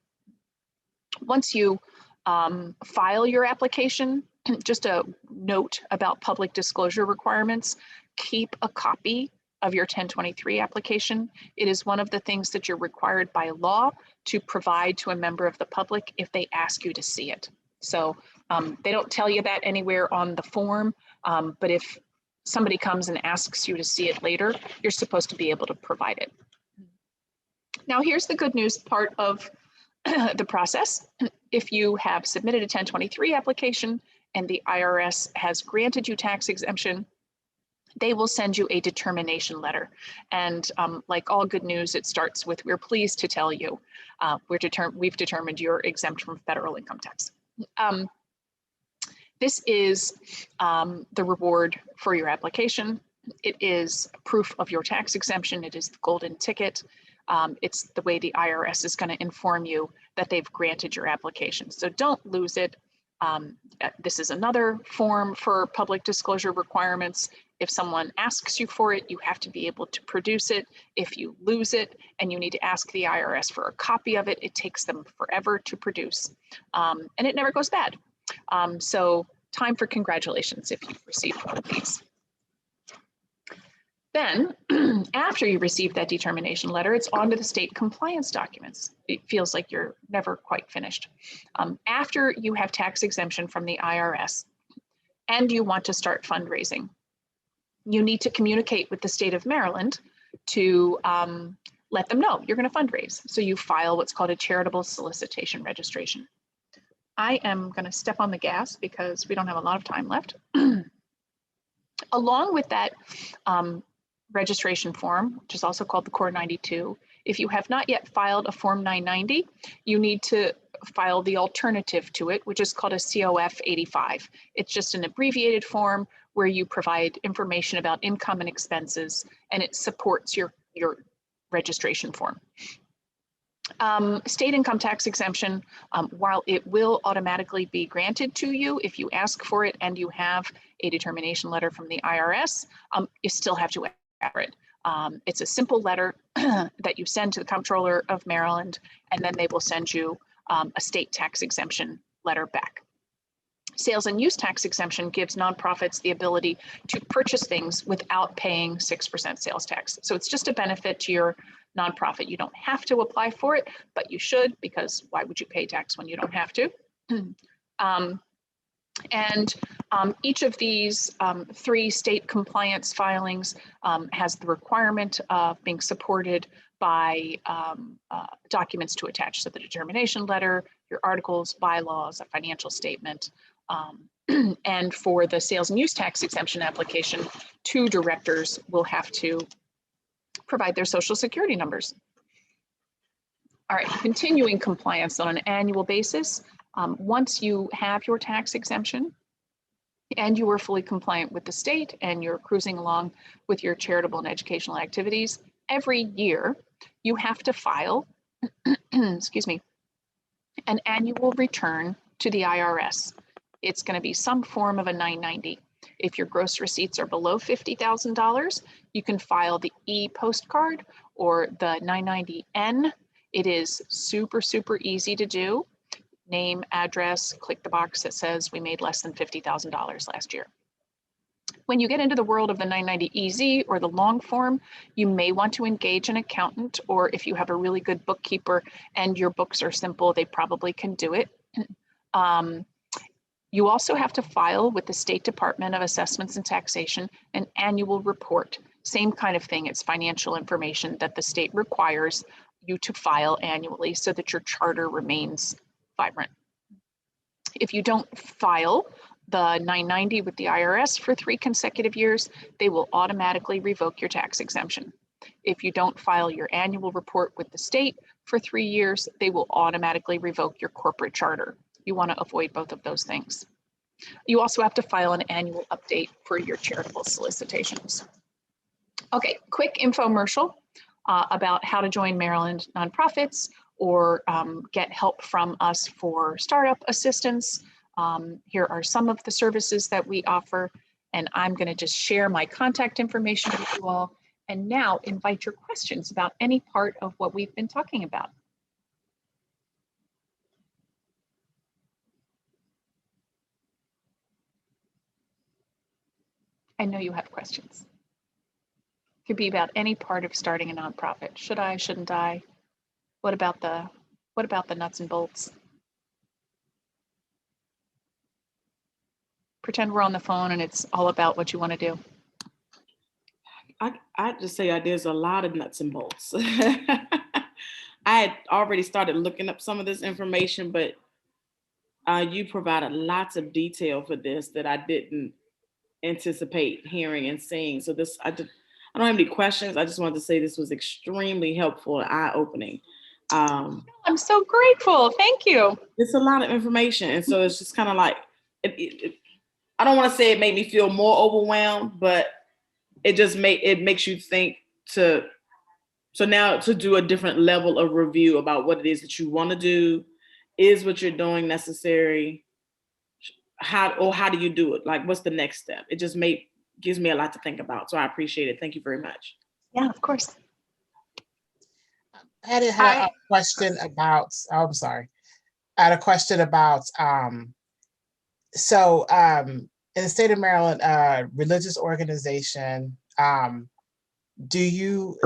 Once you file your application, just a note about public disclosure requirements: keep a copy of your 1023 application. It is one of the things that you're required by law to provide to a member of the public if they ask you to see it. So they don't tell you that anywhere on the form, but if somebody comes and asks you to see it later, you're supposed to be able to provide it. Now, here's the good news part of the process. If you have submitted a 1023 application and the IRS has granted you tax exemption, they will send you a determination letter. And like all good news, it starts with, we're pleased to tell you, we've determined you're exempt from federal income tax. This is the reward for your application. It is proof of your tax exemption. It is the golden ticket. It's the way the IRS is going to inform you that they've granted your application. So don't lose it. This is another form for public disclosure requirements. If someone asks you for it, you have to be able to produce it. If you lose it and you need to ask the IRS for a copy of it, it takes them forever to produce, and it never goes bad. So time for congratulations if you've received one of these. Then, after you receive that determination letter, it's on to the state compliance documents. It feels like you're never quite finished. After you have tax exemption from the IRS and you want to start fundraising, you need to communicate with the state of Maryland to let them know you're going to fundraise. So you file what's called a charitable solicitation registration. I am going to step on the gas because we don't have a lot of time left. Along with that registration form, which is also called the Core 92, if you have not yet filed a Form 990, you need to file the alternative to it, which is called a COF 85. It's just an abbreviated form where you provide information about income and expenses, and it supports your registration form. State income tax exemption, while it will automatically be granted to you if you ask for it and you have a determination letter from the IRS, you still have to ask for it. It's a simple letter that you send to the Comptroller of Maryland, and then they will send you a state tax exemption letter back. Sales and use tax exemption gives nonprofits the ability to purchase things without paying 6% sales tax. So it's just a benefit to your nonprofit. You don't have to apply for it, but you should, because why would you pay tax when you don't have to? And each of these 3 state compliance filings has the requirement of being supported by documents to attach. So the determination letter, your articles, bylaws, a financial statement. And for the sales and use tax exemption application, 2 directors will have to provide their social security numbers. All right, continuing compliance on an annual basis. Once you have your tax exemption and you are fully compliant with the state and you're cruising along with your charitable and educational activities, every year you have to file, excuse me, an annual return to the IRS. It's going to be some form of a 990. If your gross receipts are below $50,000, you can file the e-postcard or the 990N. It is super, super easy to do. Name, address, click the box that says we made less than $50,000 last year. When you get into the world of the 990EZ or the long form, you may want to engage an accountant, or if you have a really good bookkeeper and your books are simple, they probably can do it. You also have to file with the State Department of Assessments and Taxation an annual report. Same kind of thing. It's financial information that the state requires you to file annually so that your charter remains vibrant. If you don't file the 990 with the IRS for 3 consecutive years, they will automatically revoke your tax exemption. If you don't file your annual report with the state for 3 years, they will automatically revoke your corporate charter. You want to avoid both of those things. You also have to file an annual update for your charitable solicitations. Okay, quick infomercial about how to join Maryland nonprofits or get help from us for startup assistance. Here are some of the services that we offer, and I'm going to just share my contact information with you all, and now invite your questions about any part of what we've been talking about. I know you have questions. Could be about any part of starting a nonprofit. Should I, shouldn't I? What about the nuts and bolts? Pretend we're on the phone and it's all about what you want to do. I just say there's a lot of nuts and bolts. I had already started looking up some of this information, but you provided lots of detail for this that I didn't anticipate hearing and seeing. So I don't have any questions. I just wanted to say this was extremely helpful and eye-opening. I'm so grateful. Thank you. It's a lot of information. And so it's just kind of like, I don't want to say it made me feel more overwhelmed, but it makes you think so now to do a different level of review about what it is that you want to do. Is what you're doing necessary? How do you do it? Like, what's the next step? It just gives me a lot to think about. So I appreciate it. Thank you very much. Yeah, of course. I had a question about, I'm sorry. I had a question about, in the state of Maryland, religious organization, you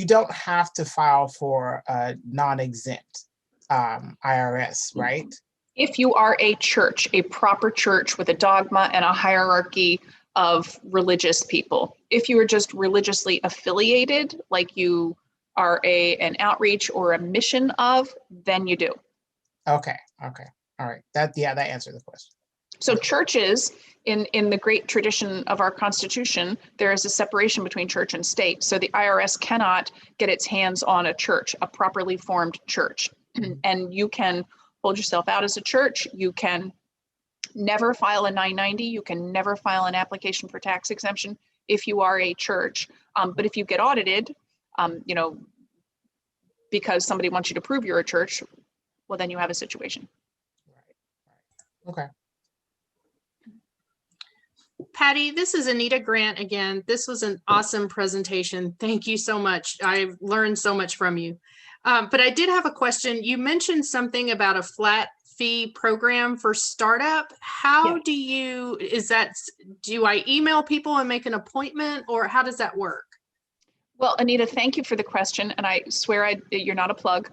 don't have to file for a non-exempt IRS, right? If you are a church, a proper church with a dogma and a hierarchy of religious people. If you are just religiously affiliated, like you are an outreach or a mission of, then you do. Okay. All right. That answered the question. So churches, in the great tradition of our Constitution, there is a separation between church and state. So the IRS cannot get its hands on a church, a properly formed church. And you can hold yourself out as a church. You can never file a 990. You can never file an application for tax exemption if you are a church. But if you get audited, because somebody wants you to prove you're a church, well, then you have a situation. Right. Okay. Patty, this is Anita Grant again. This was an awesome presentation. Thank you so much. I've learned so much from you. But I did have a question. You mentioned something about a flat fee program for startup. How do I email people and make an appointment, or how does that work? Well, Anita, thank you for the question. And I swear you're not a plug.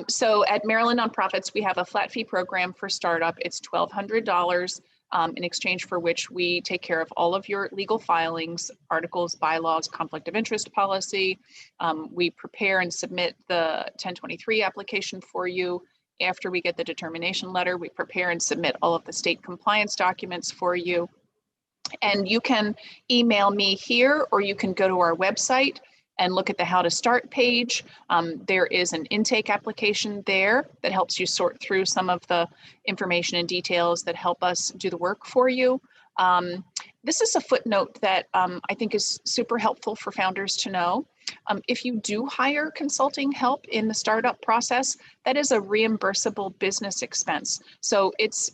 So at Maryland Nonprofits, we have a flat fee program for startup. It's $1,200 in exchange for which we take care of all of your legal filings, articles, bylaws, conflict of interest policy. We prepare and submit the 1023 application for you. After we get the determination letter, we prepare and submit all of the state compliance documents for you. And you can email me here, or you can go to our website and look at the How to Start page. There is an intake application there that helps you sort through some of the information and details that help us do the work for you. This is a footnote that I think is super helpful for founders to know. If you do hire consulting help in the startup process, that is a reimbursable business expense. So it's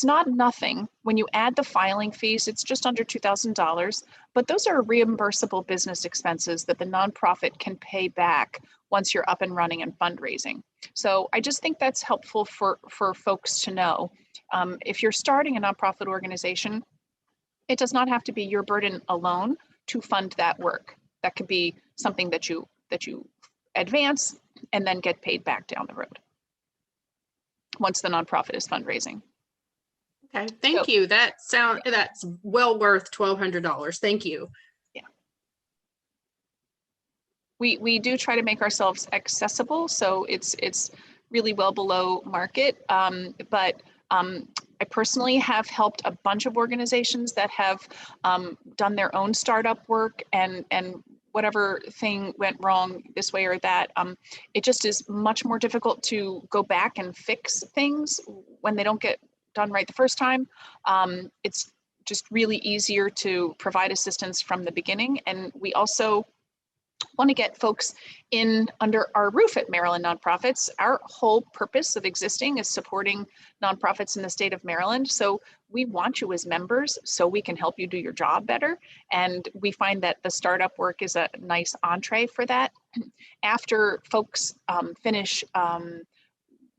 not nothing. When you add the filing fees, it's just under $2,000, but those are reimbursable business expenses that the nonprofit can pay back once you're up and running and fundraising. So I just think that's helpful for folks to know. If you're starting a nonprofit organization, it does not have to be your burden alone to fund that work. That could be something that you advance and then get paid back down the road once the nonprofit is fundraising. Okay, thank you. That's well worth $1,200. Thank you. Yeah. We do try to make ourselves accessible, so it's really well below market. But I personally have helped a bunch of organizations that have done their own startup work, and whatever thing went wrong this way or that, it just is much more difficult to go back and fix things when they don't get done right the first time. It's just really easier to provide assistance from the beginning. And we also want to get folks in under our roof at Maryland Nonprofits. Our whole purpose of existing is supporting nonprofits in the state of Maryland. So we want you as members so we can help you do your job better. And we find that the startup work is a nice entree for that. After folks finish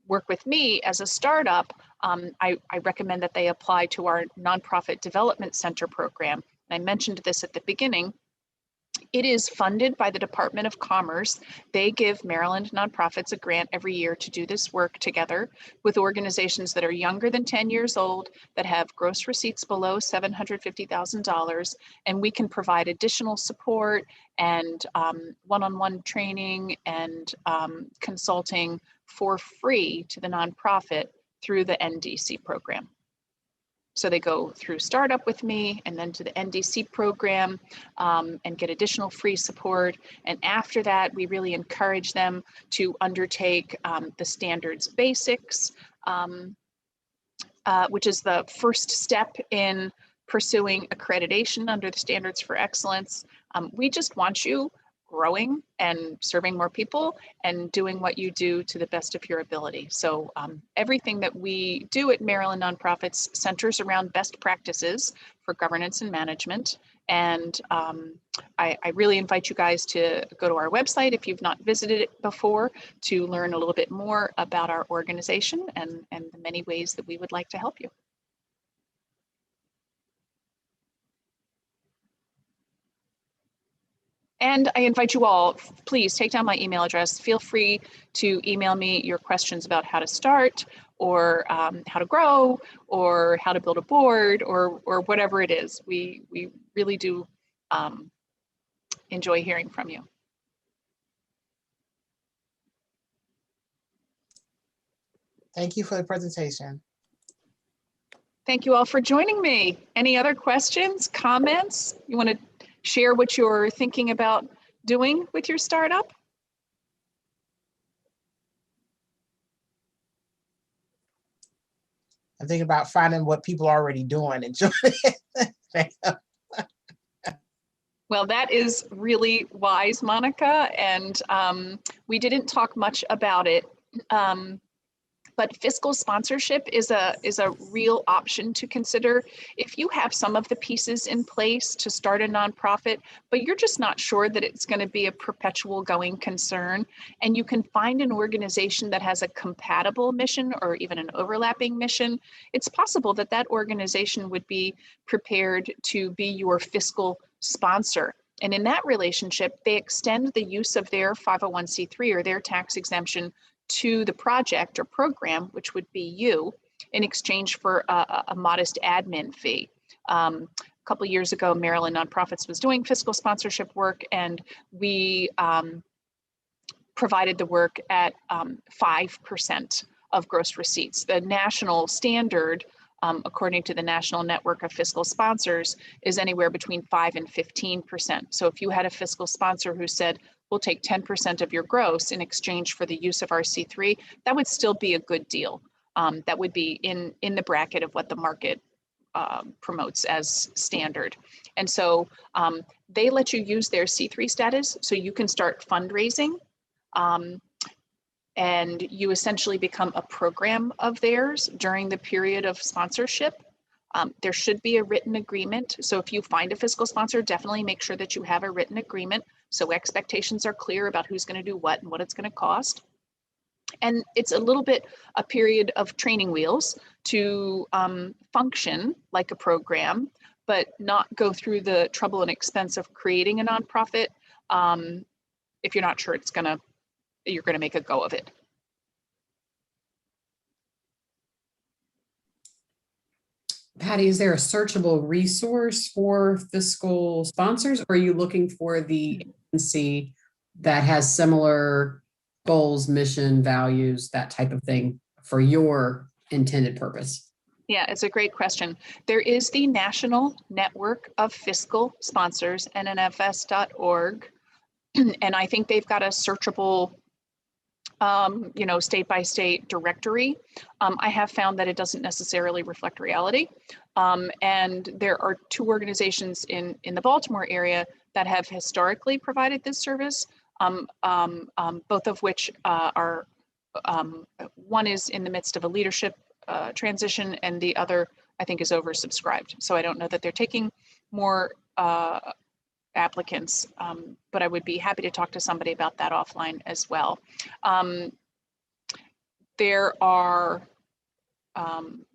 work with me as a startup, I recommend that they apply to our Nonprofit Development Center program. And I mentioned this at the beginning. It is funded by the Department of Commerce. They give Maryland nonprofits a grant every year to do this work together with organizations that are younger than 10 years old, that have gross receipts below $750,000, and we can provide additional support and one-on-one training and consulting for free to the nonprofit through the NDC program. So they go through startup with me and then to the NDC program and get additional free support. And after that, we really encourage them to undertake the standards basics, which is the first step in pursuing accreditation under the Standards for Excellence. We just want you growing and serving more people and doing what you do to the best of your ability. So everything that we do at Maryland Nonprofits centers around best practices for governance and management. And I really invite you guys to go to our website if you've not visited it before to learn a little bit more about our organization and the many ways that we would like to help you. And I invite you all, please take down my email address. Feel free to email me your questions about how to start or how to grow or how to build a board or whatever it is. We really do enjoy hearing from you. Thank you for the presentation. Thank you all for joining me. Any other questions, comments? You want to share what you're thinking about doing with your startup? I'm thinking about finding what people are already doing and joining it. Well, that is really wise, Monica, and we didn't talk much about it. But fiscal sponsorship is a real option to consider. If you have some of the pieces in place to start a nonprofit, but you're just not sure that it's going to be a perpetual going concern, and you can find an organization that has a compatible mission or even an overlapping mission, it's possible that that organization would be prepared to be your fiscal sponsor. And in that relationship, they extend the use of their 501c3 or their tax exemption to the project or program, which would be you, in exchange for a modest admin fee. A couple of years ago, Maryland Nonprofits was doing fiscal sponsorship work, and we provided the work at 5% of gross receipts. The national standard, according to the National Network of Fiscal Sponsors, is anywhere between 5 and 15%. So if you had a fiscal sponsor who said, we'll take 10% of your gross in exchange for the use of our C3, that would still be a good deal. That would be in the bracket of what the market promotes as standard. And so they let you use their C3 status so you can start fundraising. And you essentially become a program of theirs during the period of sponsorship. There should be a written agreement. So if you find a fiscal sponsor, definitely make sure that you have a written agreement so expectations are clear about who's going to do what and what it's going to cost. And it's a little bit a period of training wheels to function like a program, but not go through the trouble and expense of creating a nonprofit if you're not sure you're going to make a go of it. Patty, is there a searchable resource for fiscal sponsors, or are you looking for the agency that has similar goals, mission, values, that type of thing for your intended purpose? Yeah, it's a great question. There is the National Network of Fiscal Sponsors, nnfs.org, and I think they've got a searchable state by state directory. I have found that it doesn't necessarily reflect reality. And there are two organizations in the Baltimore area that have historically provided this service, both of which are, one is in the midst of a leadership transition, and the other, I think, is oversubscribed. So I don't know that they're taking more applicants, but I would be happy to talk to somebody about that offline as well. There are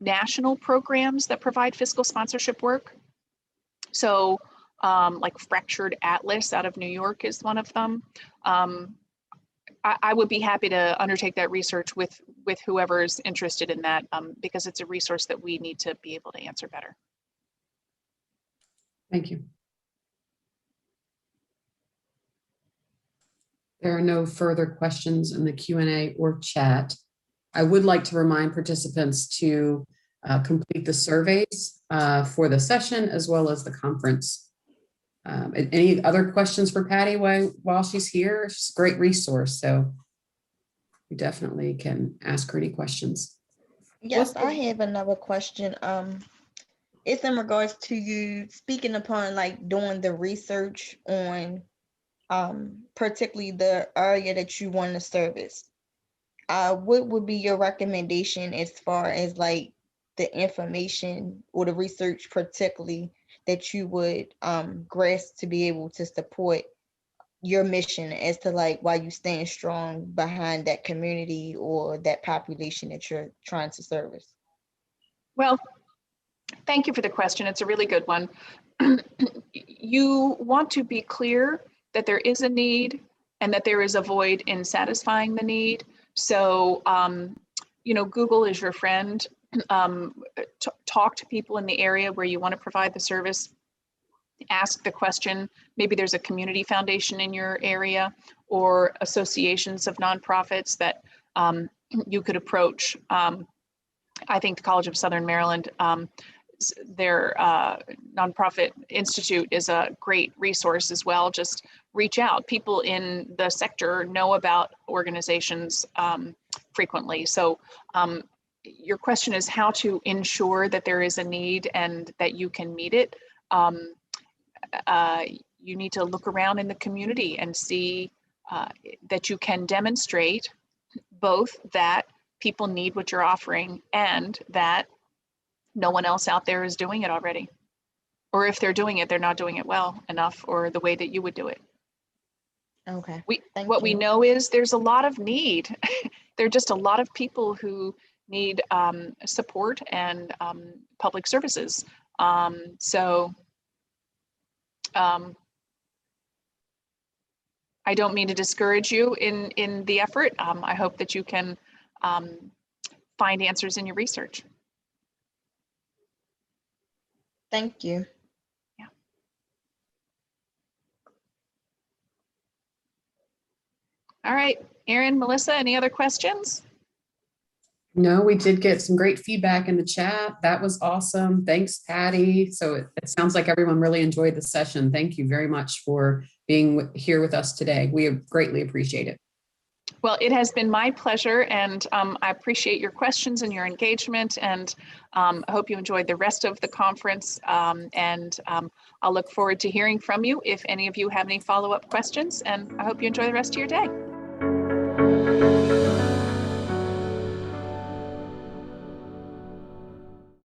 national programs that provide fiscal sponsorship work. So like Fractured Atlas out of New York is one of them. I would be happy to undertake that research with whoever's interested in that, because it's a resource that we need to be able to answer better. Thank you. There are no further questions in the Q&A or chat. I would like to remind participants to complete the surveys for the session as well as the conference. Any other questions for Patty while she's here? She's a great resource, so we definitely can ask her any questions. Yes, I have another question. It's in regards to you speaking upon like doing the research on particularly the area that you want to service. What would be your recommendation as far as like the information or the research particularly that you would grasp to be able to support your mission as to like why you stand strong behind that community or that population that you're trying to service? Well, thank you for the question. It's a really good one. You want to be clear that there is a need and that there is a void in satisfying the need. So, Google is your friend. Talk to people in the area where you want to provide the service. Ask the question. Maybe there's a community foundation in your area or associations of nonprofits that you could approach. I think the College of Southern Maryland, their nonprofit institute is a great resource as well. Just reach out. People in the sector know about organizations frequently. So your question is how to ensure that there is a need and that you can meet it. You need to look around in the community and see that you can demonstrate both that people need what you're offering and that no one else out there is doing it already. Or if they're doing it, they're not doing it well enough or the way that you would do it. Okay. What we know is there's a lot of need. There are just a lot of people who need support and public services. I don't mean to discourage you in the effort. I hope that you can find answers in your research. Thank you. All right, Erin, Melissa, any other questions? No, we did get some great feedback in the chat. That was awesome. Thanks, Patty. So it sounds like everyone really enjoyed the session. Thank you very much for being here with us today. We greatly appreciate it. Well, it has been my pleasure, and I appreciate your questions and your engagement, and I hope you enjoyed the rest of the conference, and I'll look forward to hearing from you if any of you have any follow-up questions, and I hope you enjoy the rest of your day.